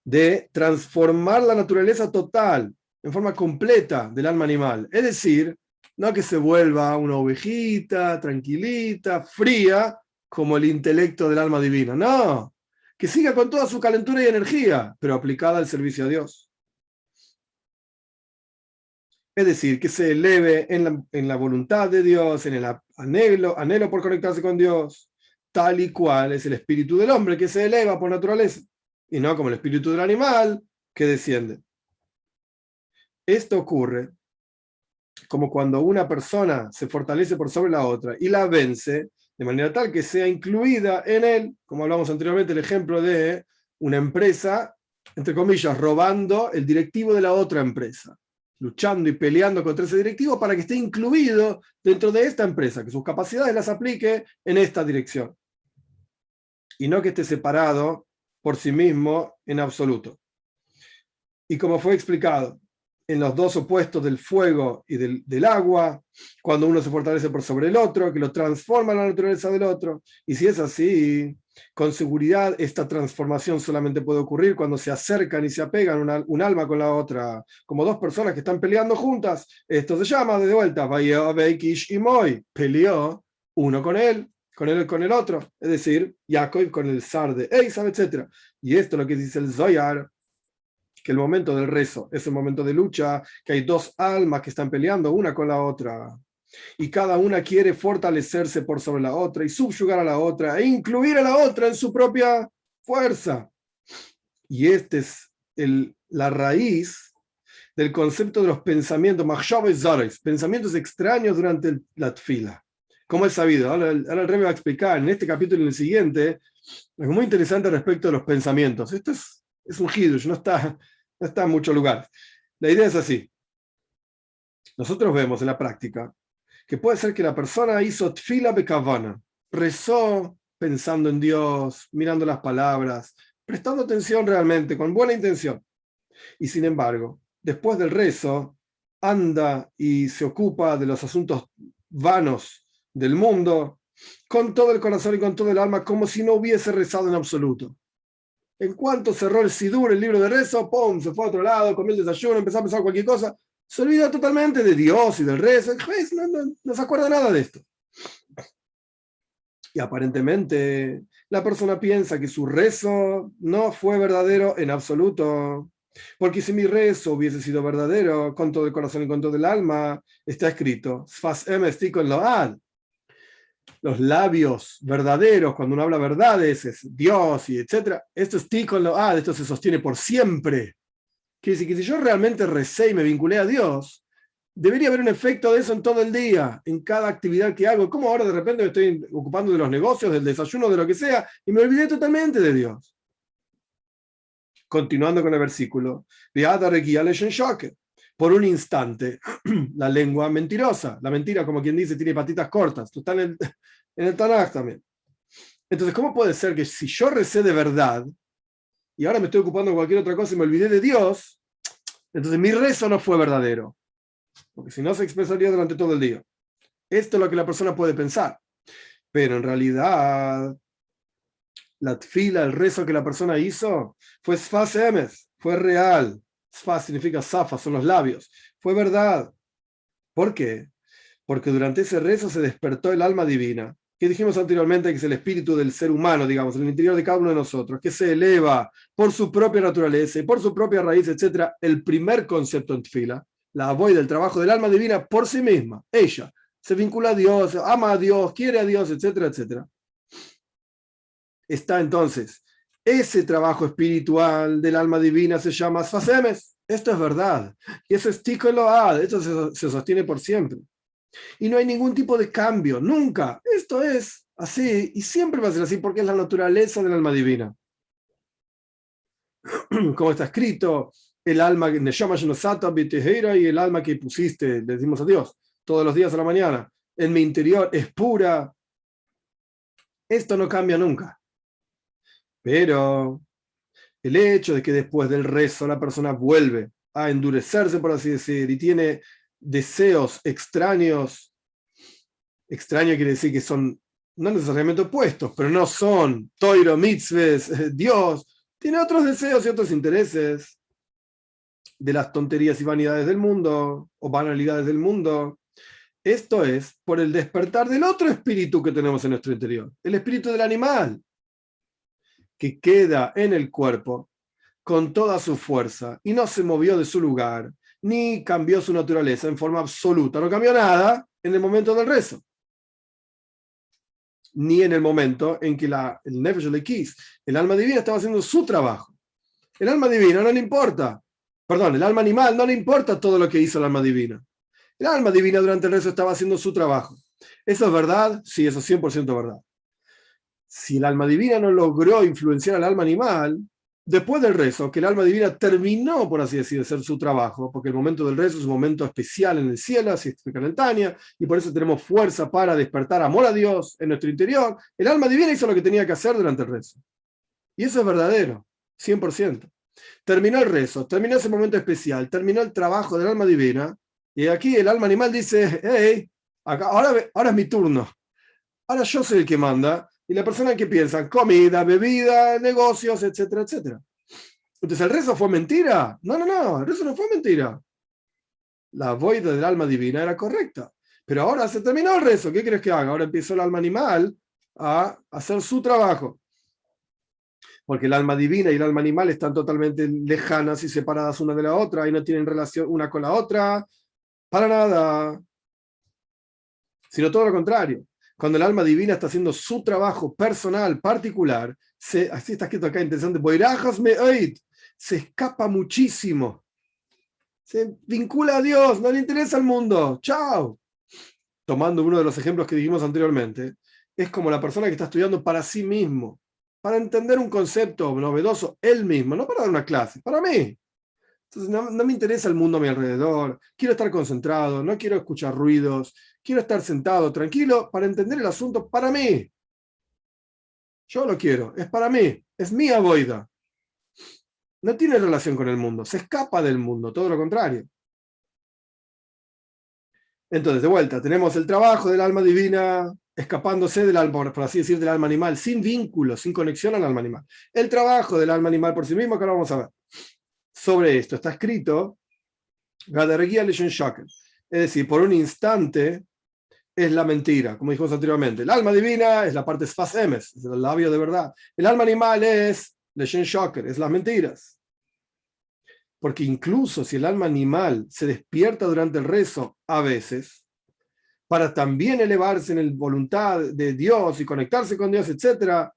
[SPEAKER 1] de transformar la naturaleza total, en forma completa del alma animal. Es decir, no que se vuelva una ovejita, tranquilita, fría, como el intelecto del alma divina. No, que siga con toda su calentura y energía, pero aplicada al servicio a Dios. Es decir, que se eleve en la voluntad de Dios, en el anhelo por conectarse con Dios, tal y cual es el espíritu del hombre que se eleva por naturaleza, y no como el espíritu del animal que desciende. Esto ocurre como cuando una persona se fortalece por sobre la otra y la vence, de manera tal que sea incluida en él, como hablamos anteriormente, el ejemplo de una empresa, entre comillas, robando el directivo de la otra empresa, luchando y peleando contra ese directivo para que esté incluido dentro de esta empresa, que sus capacidades las aplique en esta dirección, y no que esté separado por sí mismo en absoluto. Y como fue explicado, en los dos opuestos del fuego y del agua, cuando uno se fortalece por sobre el otro, que lo transforma en la naturaleza del otro. Y si es así, con seguridad esta transformación solamente puede ocurrir cuando se acercan y se apegan un alma con la otra, como dos personas que están peleando juntas. Esto se llama, de vuelta, Vayaveikish y Moy, peleó uno con él, con el otro, es decir, Jacob con el zar de Esav, etc. Y esto es lo que dice el Zohar, que el momento del rezo es un momento de lucha, que hay dos almas que están peleando una con la otra, y cada una quiere fortalecerse por sobre la otra y subyugar a la otra e incluir a la otra en su propia fuerza. Y este es la raíz del concepto de los pensamientos, pensamientos extraños durante la tfila. Como es sabido, ahora el Rebbe va a explicar en este capítulo y en el siguiente, es muy interesante respecto a los pensamientos. Esto es un hidush, no está en muchos lugares. La idea es así. Nosotros vemos en la práctica que puede ser que la persona hizo tfila bekavana, rezó pensando en Dios, mirando las palabras, prestando atención realmente, con buena intención. Y sin embargo, después del rezo, anda y se ocupa de los asuntos vanos del mundo con todo el corazón y con todo el alma, como si no hubiese rezado en absoluto. En cuanto cerró el Sidur, el libro de rezo, ¡pum!, se fue a otro lado, comió el desayuno, empezó a pensar cualquier cosa, se olvida totalmente de Dios y del rezo, no se acuerda nada de esto. Y aparentemente la persona piensa que su rezo no fue verdadero en absoluto, porque si mi rezo hubiese sido verdadero con todo el corazón y con todo el alma, está escrito, Sfas em estikon load, los labios verdaderos, cuando uno habla verdades, es Dios y etcétera. Esto es tikon load, esto se sostiene por siempre. Quiere decir que si yo realmente recé y me vinculé a Dios, debería haber un efecto de eso en todo el día, en cada actividad que hago. ¿Cómo ahora de repente me estoy ocupando de los negocios, del desayuno, de lo que sea, y me olvidé totalmente de Dios? Continuando con el versículo, por un instante, la lengua mentirosa, la mentira, como quien dice, tiene patitas cortas, esto está en el Tanaj también. Entonces, ¿cómo puede ser que si yo recé de verdad y ahora me estoy ocupando de cualquier otra cosa y me olvidé de Dios, entonces mi rezo no fue verdadero? Porque si no, se expresaría durante todo el día. Esto es lo que la persona puede pensar. Pero en realidad, la tfila, el rezo que la persona hizo, fue sfas emes, fue real. Sfas significa safa, son los labios. Fue verdad. ¿Por qué? Porque durante ese rezo se despertó el alma divina, que dijimos anteriormente que es el espíritu del ser humano, digamos, en el interior de cada uno de nosotros, que se eleva por su propia naturaleza y por su propia raíz, etc. El primer concepto en tfila, la voy del trabajo del alma divina por sí misma, ella, se vincula a Dios, ama a Dios, quiere a Dios, etcétera, etcétera. Está entonces, ese trabajo espiritual del alma divina se llama Sfasemes. Esto es verdad. Y eso es Tikkun Load, esto se sostiene por siempre. Y no hay ningún tipo de cambio, nunca. Esto es así y siempre va a ser así porque es la naturaleza del alma divina. Como está escrito, el alma y el alma que pusiste, le decimos a Dios, todos los días a la mañana, en mi interior es pura. Esto no cambia nunca. Pero el hecho de que después del rezo la persona vuelve a endurecerse, por así decir, y tiene deseos extraños, extraño quiere decir que son no necesariamente opuestos, pero no son toiro, mitzves, Dios, tiene otros deseos y otros intereses de las tonterías y vanidades del mundo, o banalidades del mundo. Esto es por el despertar del otro espíritu que tenemos en nuestro interior, el espíritu del animal, que queda en el cuerpo con toda su fuerza y no se movió de su lugar, ni cambió su naturaleza en forma absoluta, no cambió nada en el momento del rezo, ni en el momento en que el Nefesh Elekis, el alma divina, estaba haciendo su trabajo. El alma divina no le importa, perdón, el alma animal no le importa todo lo que hizo el alma divina. El alma divina durante el rezo estaba haciendo su trabajo. ¿Eso es verdad? Sí, eso es 100% verdad. Si el alma divina no logró influenciar al alma animal, después del rezo, que el alma divina terminó, por así decir, de hacer su trabajo, porque el momento del rezo es un momento especial en el cielo, así explica en el Tania, y por eso tenemos fuerza para despertar amor a Dios en nuestro interior. El alma divina hizo lo que tenía que hacer durante el rezo. Y eso es verdadero, 100%. Terminó el rezo, terminó ese momento especial, terminó el trabajo del alma divina, y aquí el alma animal dice, hey, acá, ahora es mi turno, ahora yo soy el que manda, y la persona que piensa, comida, bebida, negocios, etcétera, etcétera. Entonces, ¿el rezo fue mentira? No, el rezo no fue mentira. La voida del alma divina era correcta. Pero ahora se terminó el rezo, ¿qué crees que haga? Ahora empezó el alma animal a hacer su trabajo. Porque el alma divina y el alma animal están totalmente lejanas y separadas una de la otra y no tienen relación una con la otra, para nada, sino todo lo contrario. Cuando el alma divina está haciendo su trabajo personal, particular, así está escrito acá, interesante, se escapa muchísimo, se vincula a Dios, no le interesa el mundo, chao. Tomando uno de los ejemplos que dijimos anteriormente, es como la persona que está estudiando para sí mismo, para entender un concepto novedoso él mismo, no para dar una clase, para mí. Entonces no me interesa el mundo a mi alrededor, quiero estar concentrado, no quiero escuchar ruidos, quiero estar sentado tranquilo para entender el asunto para mí. Yo lo quiero, es para mí, es mi avoida. No tiene relación con el mundo, se escapa del mundo, todo lo contrario. Entonces, de vuelta, tenemos el trabajo del alma divina escapándose del alma, por así decir, del alma animal, sin vínculo, sin conexión al alma animal. El trabajo del alma animal por sí mismo, que ahora vamos a ver. Sobre esto está escrito, es decir, por un instante es la mentira, como dijimos anteriormente. El alma divina es la parte sfas emes, es el labio de verdad. El alma animal es leshen shocker, es las mentiras. Porque incluso si el alma animal se despierta durante el rezo a veces, para también elevarse en la voluntad de Dios y conectarse con Dios, etc.,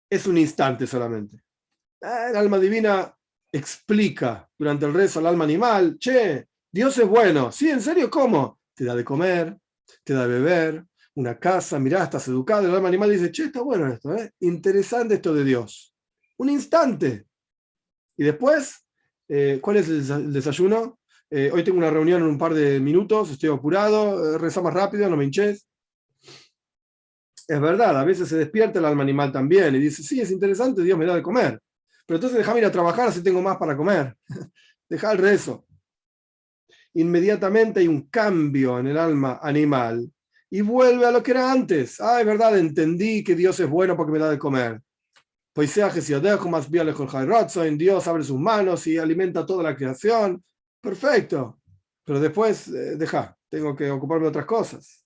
[SPEAKER 1] es un instante solamente. El alma divina explica durante el rezo al alma animal, che, Dios es bueno. Sí, ¿en serio? ¿Cómo? Te da de comer, te da de beber, una casa, mirá, estás educado. El alma animal dice, che, está bueno esto, ¿eh? Interesante esto de Dios. Un instante. Y después, ¿cuál es el desayuno? Hoy tengo una reunión en un par de minutos, estoy apurado, reza más rápido, no me hinches. Es verdad, a veces se despierta el alma animal también y dice, sí, es interesante, Dios me da de comer. Pero entonces déjame ir a trabajar así tengo más para comer. Deja el rezo. Inmediatamente hay un cambio en el alma animal y vuelve a lo que era antes. Ah, es verdad, entendí que Dios es bueno porque me da de comer. Pues sea que si dejo más bien lejos en Dios abre sus manos y alimenta toda la creación. Perfecto. Pero después, deja, tengo que ocuparme de otras cosas.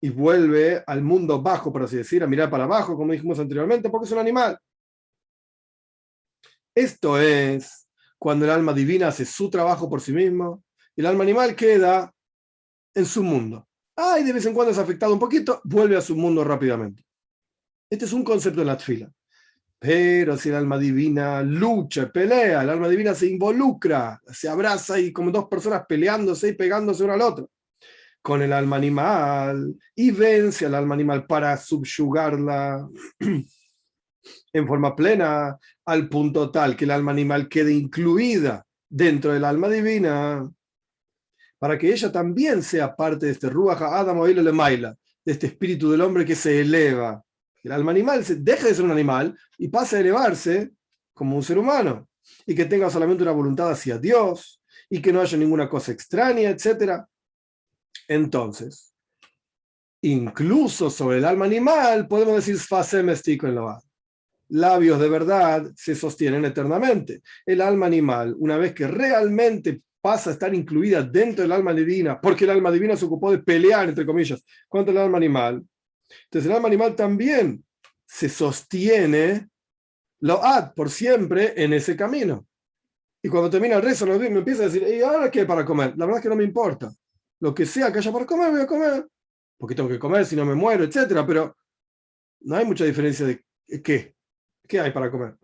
[SPEAKER 1] Y vuelve al mundo bajo, por así decir, a mirar para abajo, como dijimos anteriormente, porque es un animal. Esto es cuando el alma divina hace su trabajo por sí mismo y el alma animal queda en su mundo. Y de vez en cuando es afectado un poquito, vuelve a su mundo rápidamente. Este es un concepto en la tefila. Pero si el alma divina lucha, pelea, el alma divina se involucra, se abraza y como dos personas peleándose y pegándose una al otro con el alma animal y vence al alma animal para subyugarla en forma plena al punto tal que el alma animal quede incluida dentro del alma divina para que ella también sea parte de este Ruach Adam Oile Lemaila, de este espíritu del hombre que se eleva. El alma animal deja de ser un animal y pasa a elevarse como un ser humano y que tenga solamente una voluntad hacia Dios y que no haya ninguna cosa extraña, etc. Entonces, incluso sobre el alma animal podemos decir Sfasem Estik en Load. Labios de verdad se sostienen eternamente. El alma animal, una vez que realmente pasa a estar incluida dentro del alma divina, porque el alma divina se ocupó de pelear, entre comillas, contra el alma animal, entonces el alma animal también se sostiene load por siempre en ese camino. Y cuando termina el rezo, me empieza a decir, ¿y ahora qué hay para comer? La verdad es que no me importa. Lo que sea que haya para comer, voy a comer. Porque tengo que comer, si no me muero, etcétera. Pero no hay mucha diferencia de qué. ¿Qué hay para comer?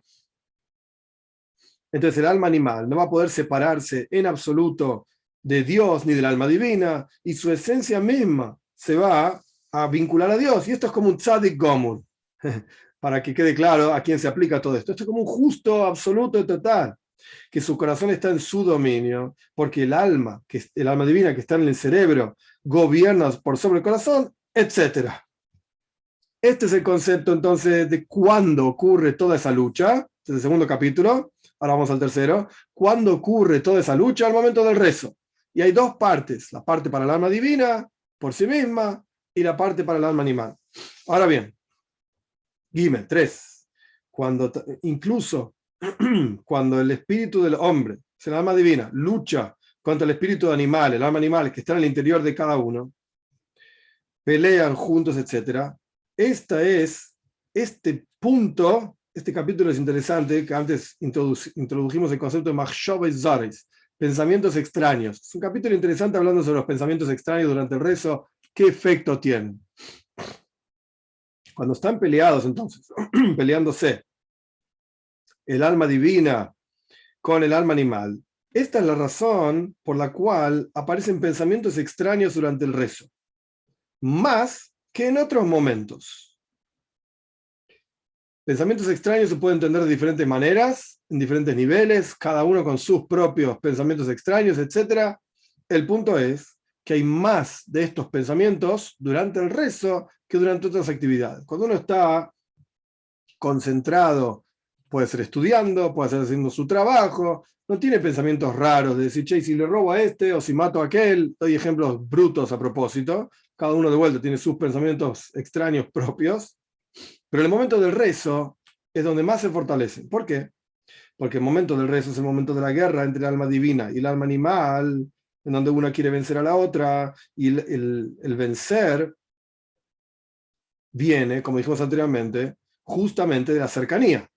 [SPEAKER 1] Entonces el alma animal no va a poder separarse en absoluto de Dios ni del alma divina y su esencia misma se va a vincular a Dios. Y esto es como un tzadik gomur, para que quede claro a quién se aplica todo esto. Esto es como un justo absoluto y total, que su corazón está en su dominio, porque el alma divina que está en el cerebro, gobierna por sobre el corazón, etc. Este es el concepto entonces de cuándo ocurre toda esa lucha. Este es el segundo capítulo. Ahora vamos al tercero. ¿Cuándo ocurre toda esa lucha? Al momento del rezo. Y hay dos partes. La parte para el alma divina, por sí misma, y la parte para el alma animal. Ahora bien, Gimel 3. Incluso cuando el espíritu del hombre, el alma divina, lucha contra el espíritu animal, el alma animal que está en el interior de cada uno, pelean juntos, etc. Este punto, este capítulo es interesante, que antes introdujimos el concepto de Machshavei Zares, pensamientos extraños. Es un capítulo interesante hablando sobre los pensamientos extraños durante el rezo, qué efecto tienen. Cuando están peleados, entonces, peleándose el alma divina con el alma animal, esta es la razón por la cual aparecen pensamientos extraños durante el rezo, más que en otros momentos. Pensamientos extraños se pueden entender de diferentes maneras, en diferentes niveles, cada uno con sus propios pensamientos extraños, etc. El punto es que hay más de estos pensamientos durante el rezo que durante otras actividades. Cuando uno está concentrado, puede ser estudiando, puede ser haciendo su trabajo, no tiene pensamientos raros de decir, che, si le robo a este o si mato a aquel. Doy ejemplos brutos a propósito. Cada uno de vuelta tiene sus pensamientos extraños propios. Pero el momento del rezo es donde más se fortalecen. ¿Por qué? Porque el momento del rezo es el momento de la guerra entre el alma divina y el alma animal, en donde una quiere vencer a la otra, y el vencer viene, como dijimos anteriormente, justamente de la cercanía,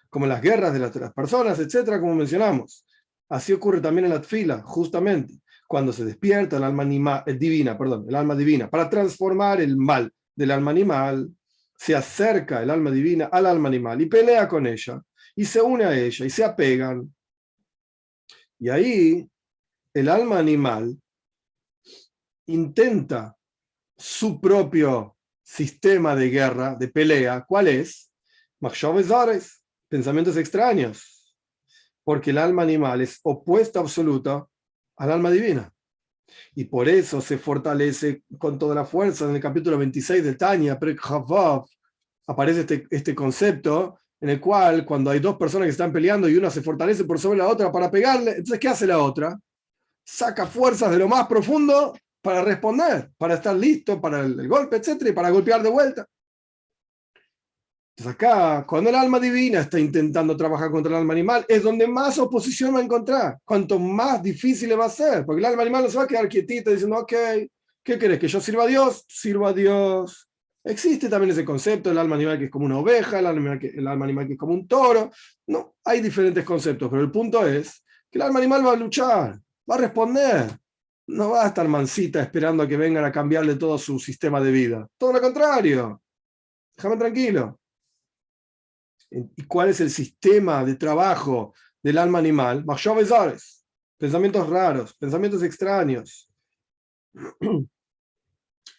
[SPEAKER 1] como en las guerras de las personas, etcétera, como mencionamos. Así ocurre también en la tefila, justamente, cuando se despierta el alma el alma divina, para transformar el mal del alma animal, se acerca el alma divina al alma animal y pelea con ella, y se une a ella, y se apegan. Y ahí el alma animal intenta su propio sistema de guerra, de pelea. ¿Cuál es? Machshavei Zares, pensamientos extraños. porque el alma animal es opuesta absoluta al alma divina. Y por eso se fortalece con toda la fuerza. En el capítulo 26 de Tanya, Perek Chavav, aparece este concepto en el cual cuando hay dos personas que están peleando y una se fortalece por sobre la otra para pegarle, entonces ¿qué hace la otra? Saca fuerzas de lo más profundo para responder, para estar listo para el golpe, etcétera, y para golpear de vuelta. Entonces acá, cuando el alma divina está intentando trabajar contra el alma animal, es donde más oposición va a encontrar, cuanto más difícil le va a ser, porque el alma animal no se va a quedar quietito diciendo, ok, ¿qué querés? ¿Que yo sirva a Dios? Sirva a Dios. Existe también ese concepto, el alma animal que es como una oveja, el alma animal que es como un toro. No, hay diferentes conceptos, pero el punto es que el alma animal va a luchar, va a responder. No va a estar mansita esperando a que vengan a cambiarle todo su sistema de vida. Todo lo contrario. Déjame tranquilo. ¿Y cuál es el sistema de trabajo del alma animal? Pensamientos raros, pensamientos extraños.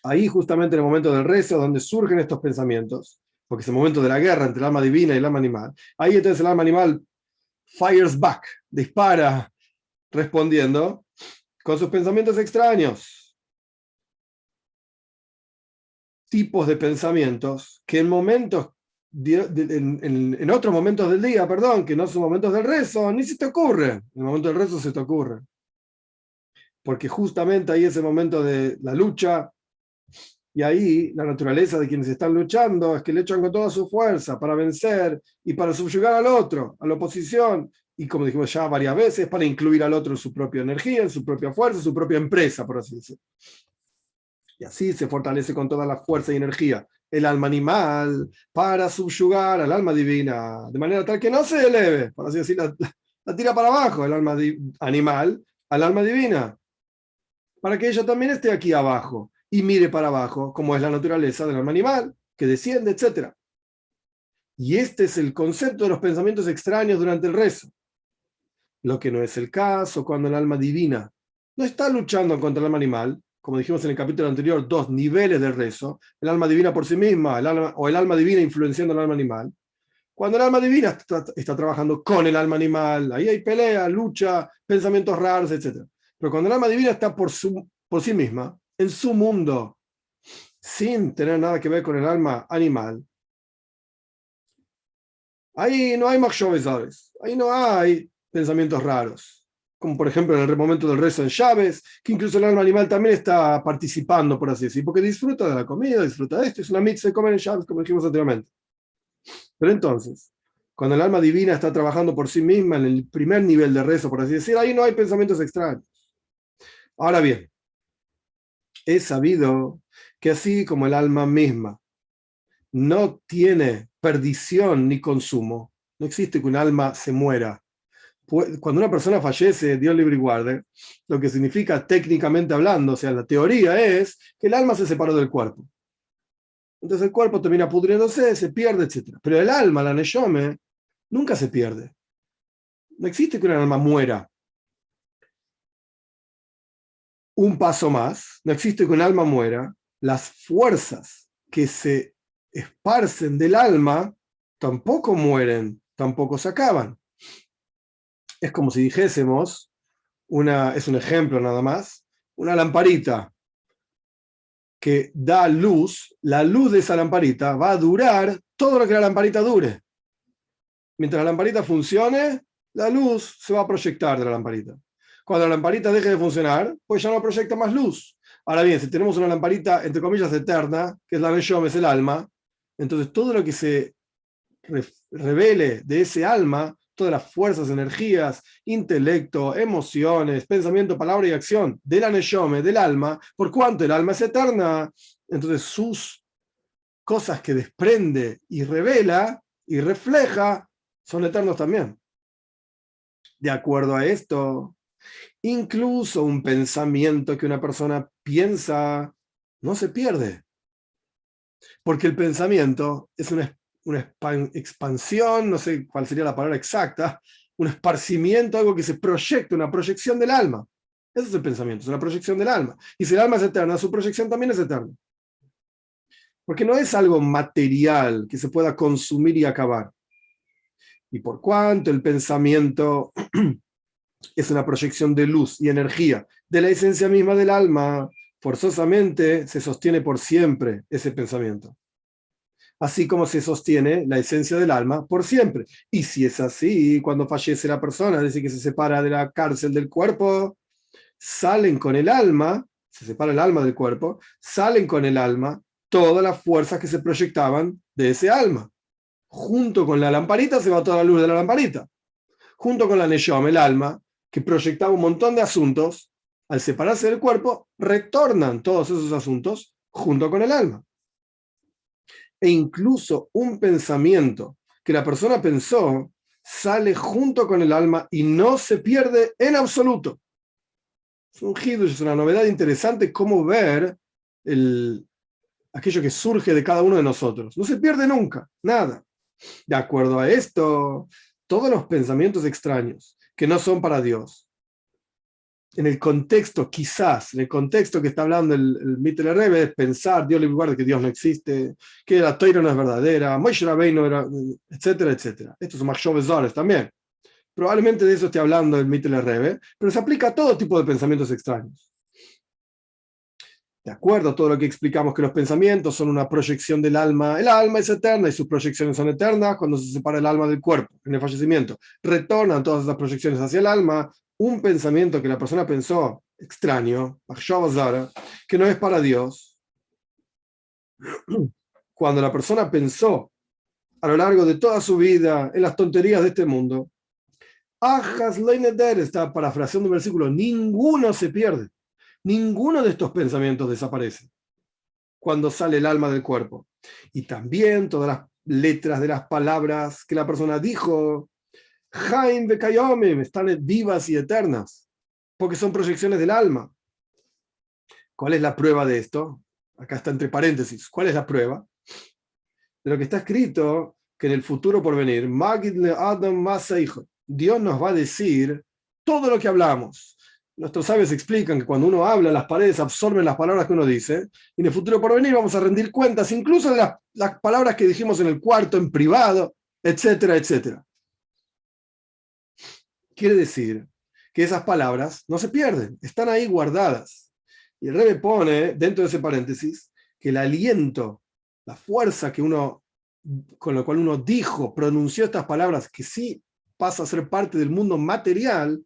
[SPEAKER 1] Ahí justamente en el momento del rezo, donde surgen estos pensamientos, porque es el momento de la guerra entre el alma divina y el alma animal, ahí entonces el alma animal fires back, dispara respondiendo con sus pensamientos extraños, tipos de pensamientos que en momentos en otros momentos del día, perdón, que no son momentos del rezo, ni se te ocurre. En el momento del rezo se te ocurre. Porque justamente ahí es el momento de la lucha, y ahí la naturaleza de quienes están luchando es que le echan con toda su fuerza para vencer y para subyugar al otro, a la oposición, y como dijimos ya varias veces, para incluir al otro en su propia energía, en su propia fuerza, en su propia empresa, por así decirlo. Y así se fortalece con toda la fuerza y energía el alma animal para subyugar al alma divina, de manera tal que no se eleve, por así decirlo, la tira para abajo el alma animal al alma divina, para que ella también esté aquí abajo y mire para abajo, como es la naturaleza del alma animal, que desciende, etc. Y este es el concepto de los pensamientos extraños durante el rezo. Lo que no es el caso cuando el alma divina no está luchando contra el alma animal, como dijimos en el capítulo anterior, dos niveles de rezo, el alma divina por sí misma, o el alma divina influenciando al alma animal. Cuando el alma divina está trabajando con el alma animal, ahí hay pelea, lucha, pensamientos raros, etc. Pero cuando el alma divina está por sí misma, en su mundo, sin tener nada que ver con el alma animal, ahí no hay machshovezares, ahí no hay pensamientos raros. Como por ejemplo en el momento del rezo en llaves, que incluso el alma animal también está participando, por así decir, porque disfruta de la comida, disfruta de esto, es una mitzvah de comer en llaves, como dijimos anteriormente. Pero entonces, cuando el alma divina está trabajando por sí misma en el primer nivel de rezo, por así decir, ahí no hay pensamientos extraños. Ahora bien, es sabido que así como el alma misma no tiene perdición ni consumo, no existe que un alma se muera. Cuando una persona fallece, Dios libre y guarde, lo que significa técnicamente hablando, o sea, la teoría es que el alma se separó del cuerpo. Entonces el cuerpo termina pudriéndose, se pierde, etc. Pero el alma, la neshome, nunca se pierde. No existe que un alma muera. Un paso más, no existe que un alma muera. Las fuerzas que se esparcen del alma tampoco mueren, tampoco se acaban. Es como si dijésemos, es un ejemplo nada más, una lamparita que da luz, la luz de esa lamparita va a durar todo lo que la lamparita dure. Mientras la lamparita funcione, la luz se va a proyectar de la lamparita. Cuando la lamparita deje de funcionar, pues ya no proyecta más luz. Ahora bien, si tenemos una lamparita, entre comillas, eterna, que es la Neshom, es el alma, entonces todo lo que se revele de ese alma, todas las fuerzas, energías, intelecto, emociones, pensamiento, palabra y acción de la Neshome, del alma, por cuanto el alma es eterna, entonces sus cosas que desprende y revela y refleja son eternos también. De acuerdo a esto, incluso un pensamiento que una persona piensa no se pierde, porque el pensamiento es una expansión, no sé cuál sería la palabra exacta, un esparcimiento, algo que se proyecta, una proyección del alma. Ese es el pensamiento, es una proyección del alma. Y si el alma es eterna, su proyección también es eterna. Porque no es algo material que se pueda consumir y acabar. Y por cuanto el pensamiento es una proyección de luz y energía de la esencia misma del alma, forzosamente se sostiene por siempre ese pensamiento. Así como se sostiene la esencia del alma por siempre. Y si es así, cuando fallece la persona, es decir, que se separa de la cárcel del cuerpo, salen con el alma, se separa el alma del cuerpo, salen con el alma todas las fuerzas que se proyectaban de ese alma. Junto con la lamparita se va toda la luz de la lamparita. Junto con la neshama, el alma, que proyectaba un montón de asuntos, al separarse del cuerpo, retornan todos esos asuntos junto con el alma. E incluso un pensamiento que la persona pensó sale junto con el alma y no se pierde en absoluto. Es un hidush, es una novedad interesante cómo ver aquello que surge de cada uno de nosotros. No se pierde nunca, nada. De acuerdo a esto, todos los pensamientos extraños que no son para Dios, en el contexto, quizás, en el contexto que está hablando el Mittler Rebbe, es pensar, Dios le guarde que Dios no existe, que la Torah no es verdadera, Moshe Rabbeinu era, etcétera, etcétera. Estos son machshavos también. Probablemente de eso esté hablando el Mittler Rebbe, pero se aplica a todo tipo de pensamientos extraños. De acuerdo a todo lo que explicamos, que los pensamientos son una proyección del alma, el alma es eterna y sus proyecciones son eternas. Cuando se separa el alma del cuerpo en el fallecimiento, retornan todas esas proyecciones hacia el alma. Un pensamiento que la persona pensó extraño, que no es para Dios, cuando la persona pensó a lo largo de toda su vida en las tonterías de este mundo, está parafraseando un versículo, ninguno se pierde. Ninguno de estos pensamientos desaparece cuando sale el alma del cuerpo. Y también todas las letras de las palabras que la persona dijo, Jaim Bekayomim, están vivas y eternas, porque son proyecciones del alma. ¿Cuál es la prueba de esto? Acá está entre paréntesis. ¿Cuál es la prueba? De lo que está escrito, que en el futuro por venir, Dios nos va a decir todo lo que hablamos. Nuestros sabios explican que cuando uno habla, las paredes absorben las palabras que uno dice, y en el futuro por venir vamos a rendir cuentas incluso de las palabras que dijimos en el cuarto, en privado, etcétera, etcétera. Quiere decir que esas palabras no se pierden, están ahí guardadas. Y el Rebbe pone, dentro de ese paréntesis, que el aliento, la fuerza que con la cual uno dijo, pronunció estas palabras, que sí pasa a ser parte del mundo material,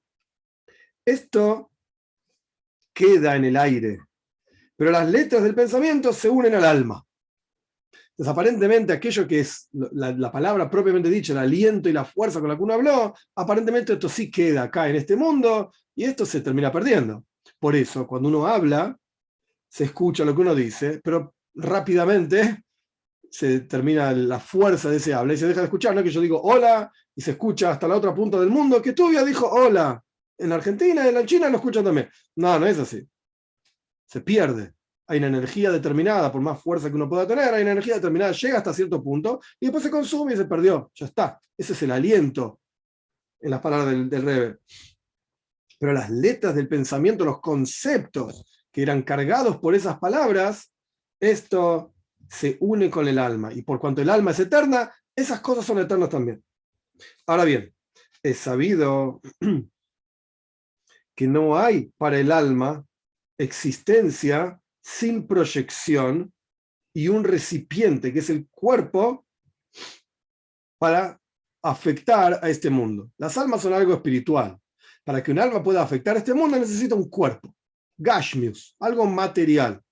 [SPEAKER 1] esto queda en el aire, pero las letras del pensamiento se unen al alma. Entonces, aparentemente, aquello que es la palabra propiamente dicha, el aliento y la fuerza con la que uno habló, aparentemente esto sí queda acá en este mundo y esto se termina perdiendo. Por eso, cuando uno habla, se escucha lo que uno dice, pero rápidamente se termina la fuerza de ese habla y se deja de escuchar. No es que yo digo hola y se escucha hasta la otra punta del mundo que tú ya dijo hola. En Argentina y en la China lo escuchan también. No, no es así. Se pierde. Hay una energía determinada, por más fuerza que uno pueda tener, hay una energía determinada, llega hasta cierto punto y después se consume y se perdió. Ya está. Ese es el aliento en las palabras del Rebbe. Pero las letras del pensamiento, los conceptos que eran cargados por esas palabras, esto se une con el alma. Y por cuanto el alma es eterna, esas cosas son eternas también. Ahora bien, es sabido que no hay para el alma existencia sin proyección y un recipiente, que es el cuerpo, para afectar a este mundo. Las almas son algo espiritual. Para que un alma pueda afectar a este mundo necesita un cuerpo, gashmius, algo material.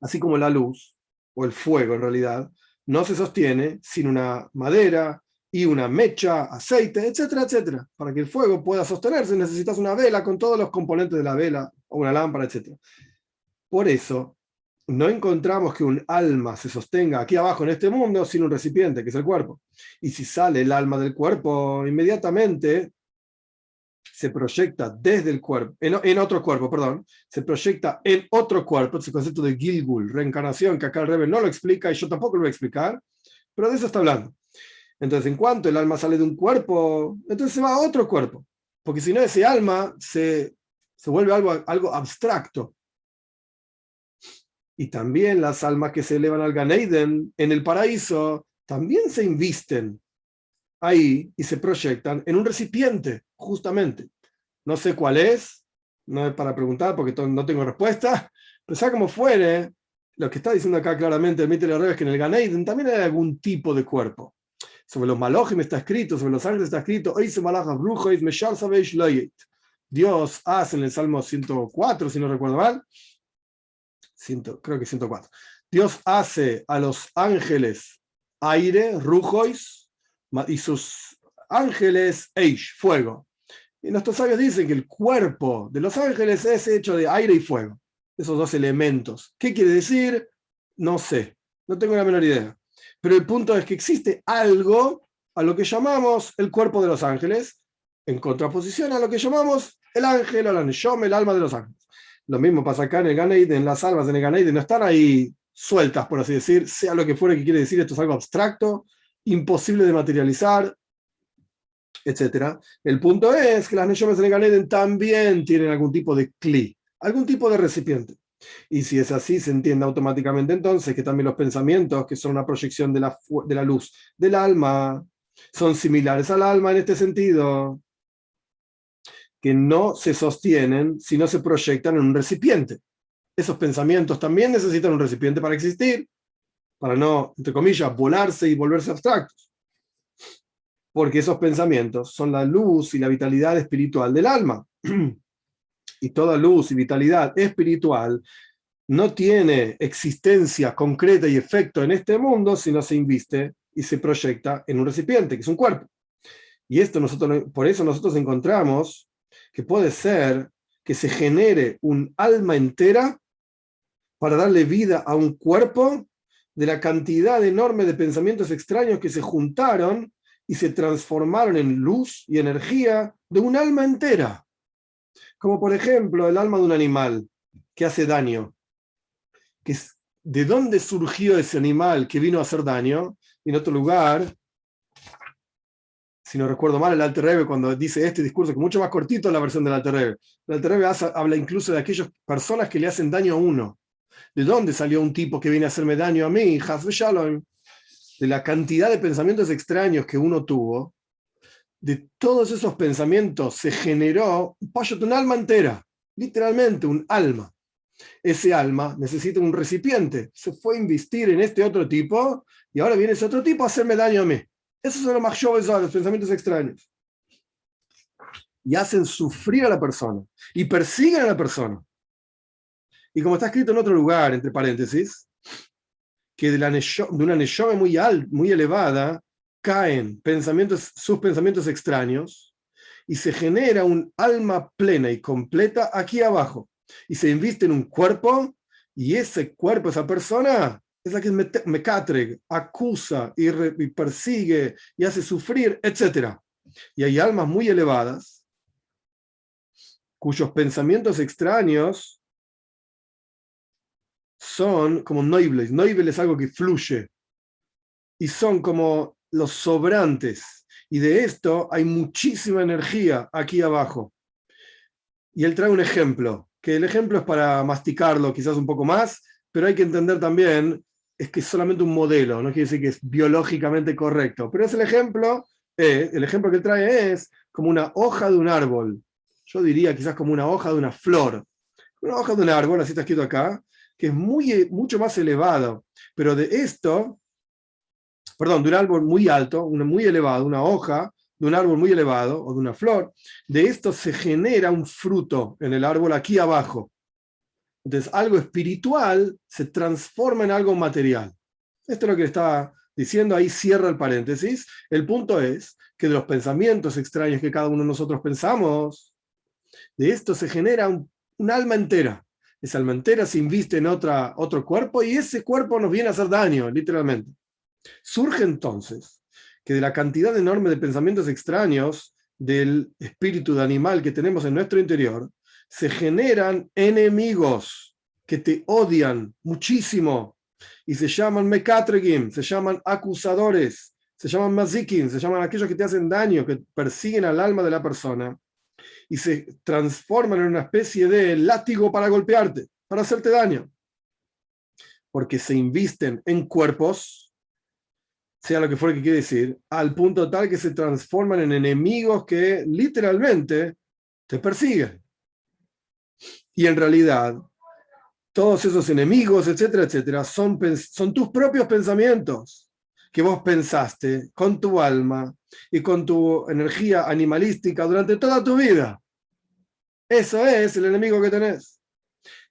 [SPEAKER 1] Así como la luz, o el fuego en realidad, no se sostiene sin una madera y una mecha, aceite, etcétera, etcétera. Para que el fuego pueda sostenerse necesitas una vela con todos los componentes de la vela, o una lámpara, etcétera. Por eso, no encontramos que un alma se sostenga aquí abajo en este mundo sin un recipiente, que es el cuerpo. Y si sale el alma del cuerpo, inmediatamente se proyecta desde el cuerpo, en otro cuerpo, perdón, se proyecta en otro cuerpo, ese concepto de Gilgul, reencarnación, que acá el Rebbe no lo explica y yo tampoco lo voy a explicar, pero de eso está hablando. Entonces, en cuanto el alma sale de un cuerpo, entonces se va a otro cuerpo, porque si no, ese alma se vuelve algo abstracto. Y también las almas que se elevan al Gan Eden en el paraíso también se invisten ahí y se proyectan en un recipiente, justamente. No sé cuál es, no es para preguntar porque no tengo respuesta, pero sea como fuere, lo que está diciendo acá claramente el Mitter es que en el Gan Eden también hay algún tipo de cuerpo. Sobre los malojim está escrito, sobre los ángeles está escrito, Dios hace en el Salmo 104, si no recuerdo mal, creo que 104. Dios hace a los ángeles aire, rujois, y sus ángeles eish, fuego. Y nuestros sabios dicen que el cuerpo de los ángeles es hecho de aire y fuego, esos dos elementos. ¿Qué quiere decir? No sé, no tengo la menor idea. Pero el punto es que existe algo a lo que llamamos el cuerpo de los ángeles, en contraposición a lo que llamamos el ángel o la neshama, el alma de los ángeles. Lo mismo pasa acá en el Gan Eden, las almas en el Gan Eden no están ahí sueltas, por así decir, sea lo que fuera que quiere decir, esto es algo abstracto, imposible de materializar, etcétera. El punto es que las neshomas en el Gan Eden también tienen algún tipo de kli, algún tipo de recipiente. Y si es así, se entiende automáticamente entonces que también los pensamientos, que son una proyección de la luz del alma, son similares al alma en este sentido, que no se sostienen si no se proyectan en un recipiente. Esos pensamientos también necesitan un recipiente para existir, para no, entre comillas, volarse y volverse abstractos. Porque esos pensamientos son la luz y la vitalidad espiritual del alma. Y toda luz y vitalidad espiritual no tiene existencia concreta y efecto en este mundo si no se inviste y se proyecta en un recipiente, que es un cuerpo. Y por eso nosotros encontramos que puede ser que se genere un alma entera para darle vida a un cuerpo de la cantidad enorme de pensamientos extraños que se juntaron y se transformaron en luz y energía de un alma entera. Como por ejemplo el alma de un animal que hace daño. ¿De dónde surgió ese animal que vino a hacer daño? En otro lugar, si no recuerdo mal, el Alter Rebbe, cuando dice este discurso, que es mucho más cortito la versión del Alter Rebbe, el Alter Rebbe habla incluso de aquellas personas que le hacen daño a uno. ¿De dónde salió un tipo que viene a hacerme daño a mí? Haz Shalom. De la cantidad de pensamientos extraños que uno tuvo, de todos esos pensamientos se generó un alma entera, literalmente un alma. Ese alma necesita un recipiente, se fue a investir en este otro tipo y ahora viene ese otro tipo a hacerme daño a mí. Esos son los pensamientos extraños. Y hacen sufrir a la persona y persiguen a la persona. Y como está escrito en otro lugar, entre paréntesis, que de una neshama muy elevada caen sus pensamientos extraños y se genera un alma plena y completa aquí abajo. Y se inviste en un cuerpo y ese cuerpo, esa persona, es la que mecatreg, acusa y persigue y hace sufrir, etc. Y hay almas muy elevadas cuyos pensamientos extraños son como noibles. Noible es algo que fluye. Y son como los sobrantes. Y de esto hay muchísima energía aquí abajo. Y él trae un ejemplo, que el ejemplo es para masticarlo quizás un poco más, pero hay que entender también, es que es solamente un modelo, no quiere decir que es biológicamente correcto. Pero es el ejemplo que él trae es como una hoja de un árbol. Yo diría quizás como una hoja de una flor. Una hoja de un árbol, así está escrito acá, que es mucho más elevado. Pero de esto, perdón, de un árbol muy alto, muy elevado, una hoja de un árbol muy elevado o de una flor, de esto se genera un fruto en el árbol aquí abajo. Entonces, algo espiritual se transforma en algo material. Esto es lo que está diciendo, ahí cierra el paréntesis. El punto es que de los pensamientos extraños que cada uno de nosotros pensamos, de esto se genera un alma entera. Esa alma entera se inviste en otro cuerpo y ese cuerpo nos viene a hacer daño, literalmente. Surge entonces que de la cantidad enorme de pensamientos extraños del espíritu de animal que tenemos en nuestro interior, se generan enemigos que te odian muchísimo y se llaman mekatregim, se llaman acusadores, se llaman mazikim, se llaman aquellos que te hacen daño, que persiguen al alma de la persona y se transforman en una especie de látigo para golpearte, para hacerte daño, porque se invisten en cuerpos sea lo que fuera que quiere decir, al punto tal que se transforman en enemigos que literalmente te persiguen. Y en realidad, todos esos enemigos, etcétera, etcétera, son tus propios pensamientos que vos pensaste con tu alma y con tu energía animalística durante toda tu vida. Eso es el enemigo que tenés.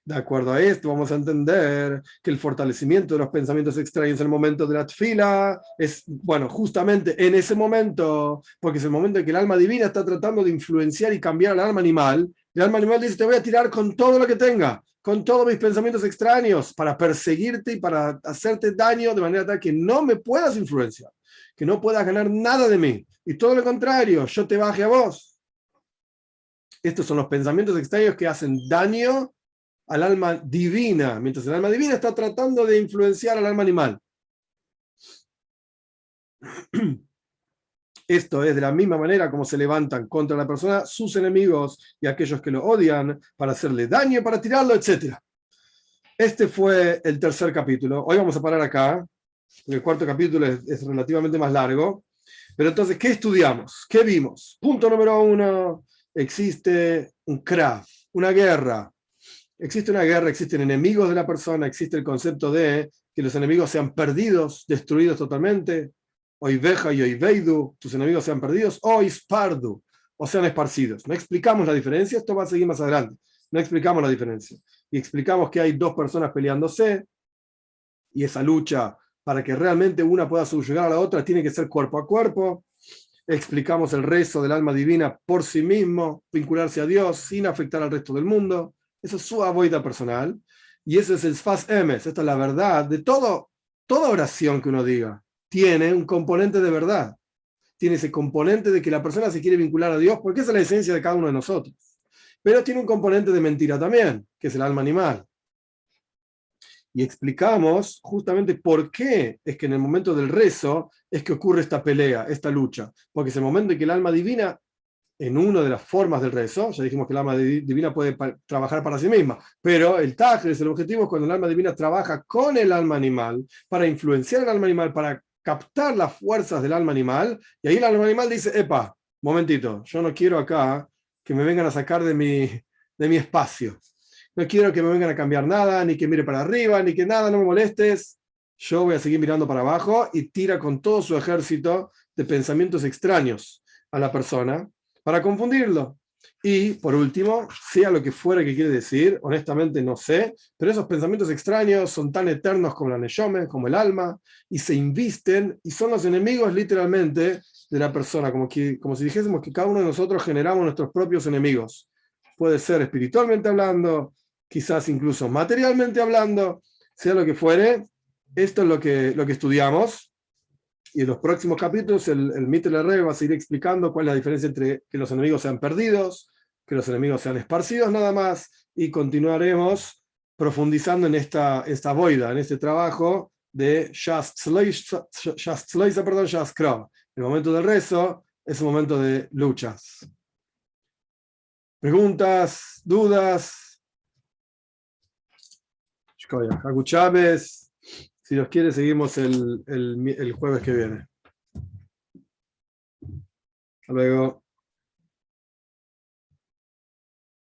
[SPEAKER 1] De acuerdo a esto, vamos a entender que el fortalecimiento de los pensamientos extraños en el momento de la tefila es, bueno, justamente en ese momento, porque es el momento en que el alma divina está tratando de influenciar y cambiar al alma animal. El alma animal dice: te voy a tirar con todo lo que tenga, con todos mis pensamientos extraños, para perseguirte y para hacerte daño de manera tal que no me puedas influenciar, que no puedas ganar nada de mí. Y todo lo contrario, yo te baje a vos. Estos son los pensamientos extraños que hacen daño al alma divina, mientras el alma divina está tratando de influenciar al alma animal. Esto es de la misma manera como se levantan contra la persona sus enemigos y aquellos que lo odian para hacerle daño, para tirarlo, etc. Este fue el tercer capítulo. Hoy vamos a parar acá. El cuarto capítulo es relativamente más largo. Pero entonces, ¿qué estudiamos? ¿Qué vimos? Punto número 1. Existe un krav, una guerra. Existe una guerra, existen enemigos de la persona, existe el concepto de que los enemigos sean perdidos, destruidos totalmente, oiveja y oiveidu, tus enemigos sean perdidos, o ispardu, o sean esparcidos. No explicamos la diferencia, esto va a seguir más adelante. No explicamos la diferencia. Y explicamos que hay dos personas peleándose, y esa lucha, para que realmente una pueda subyugar a la otra, tiene que ser cuerpo a cuerpo. Explicamos el rezo del alma divina por sí mismo, vincularse a Dios sin afectar al resto del mundo. Eso es su avoida personal. Y ese es el Sfas Emes. Esta es la verdad de toda oración que uno diga. Tiene un componente de verdad. Tiene ese componente de que la persona se quiere vincular a Dios, porque esa es la esencia de cada uno de nosotros. Pero tiene un componente de mentira también, que es el alma animal. Y explicamos justamente por qué es que en el momento del rezo es que ocurre esta pelea, esta lucha. Porque es el momento en que el alma divina, en una de las formas del rezo, ya dijimos que el alma divina puede trabajar para sí misma, pero el tajres, el objetivo es cuando el alma divina trabaja con el alma animal para influenciar al alma animal, para captar las fuerzas del alma animal, y ahí el alma animal dice: epa, momentito, yo no quiero acá que me vengan a sacar de mi espacio. No quiero que me vengan a cambiar nada, ni que mire para arriba, ni que nada, no me molestes. Yo voy a seguir mirando para abajo, y tira con todo su ejército de pensamientos extraños a la persona para confundirlo. Y por último, sea lo que fuera que quiere decir, honestamente no sé, pero esos pensamientos extraños son tan eternos como la neshome, como el alma, y se invisten y son los enemigos literalmente de la persona, como si dijésemos que cada uno de nosotros generamos nuestros propios enemigos. Puede ser espiritualmente hablando, quizás incluso materialmente hablando, sea lo que fuere. Esto es lo que estudiamos. Y en los próximos capítulos el Mittler Rebbe va a seguir explicando cuál es la diferencia entre que los enemigos sean perdidos, que los enemigos sean esparcidos nada más, y continuaremos profundizando en esta boida, en este trabajo de Shas Krav. El momento del rezo es un momento de luchas. ¿Preguntas? ¿Dudas? Haku Chávez. Si Dios quiere, seguimos el jueves que viene. Hasta luego.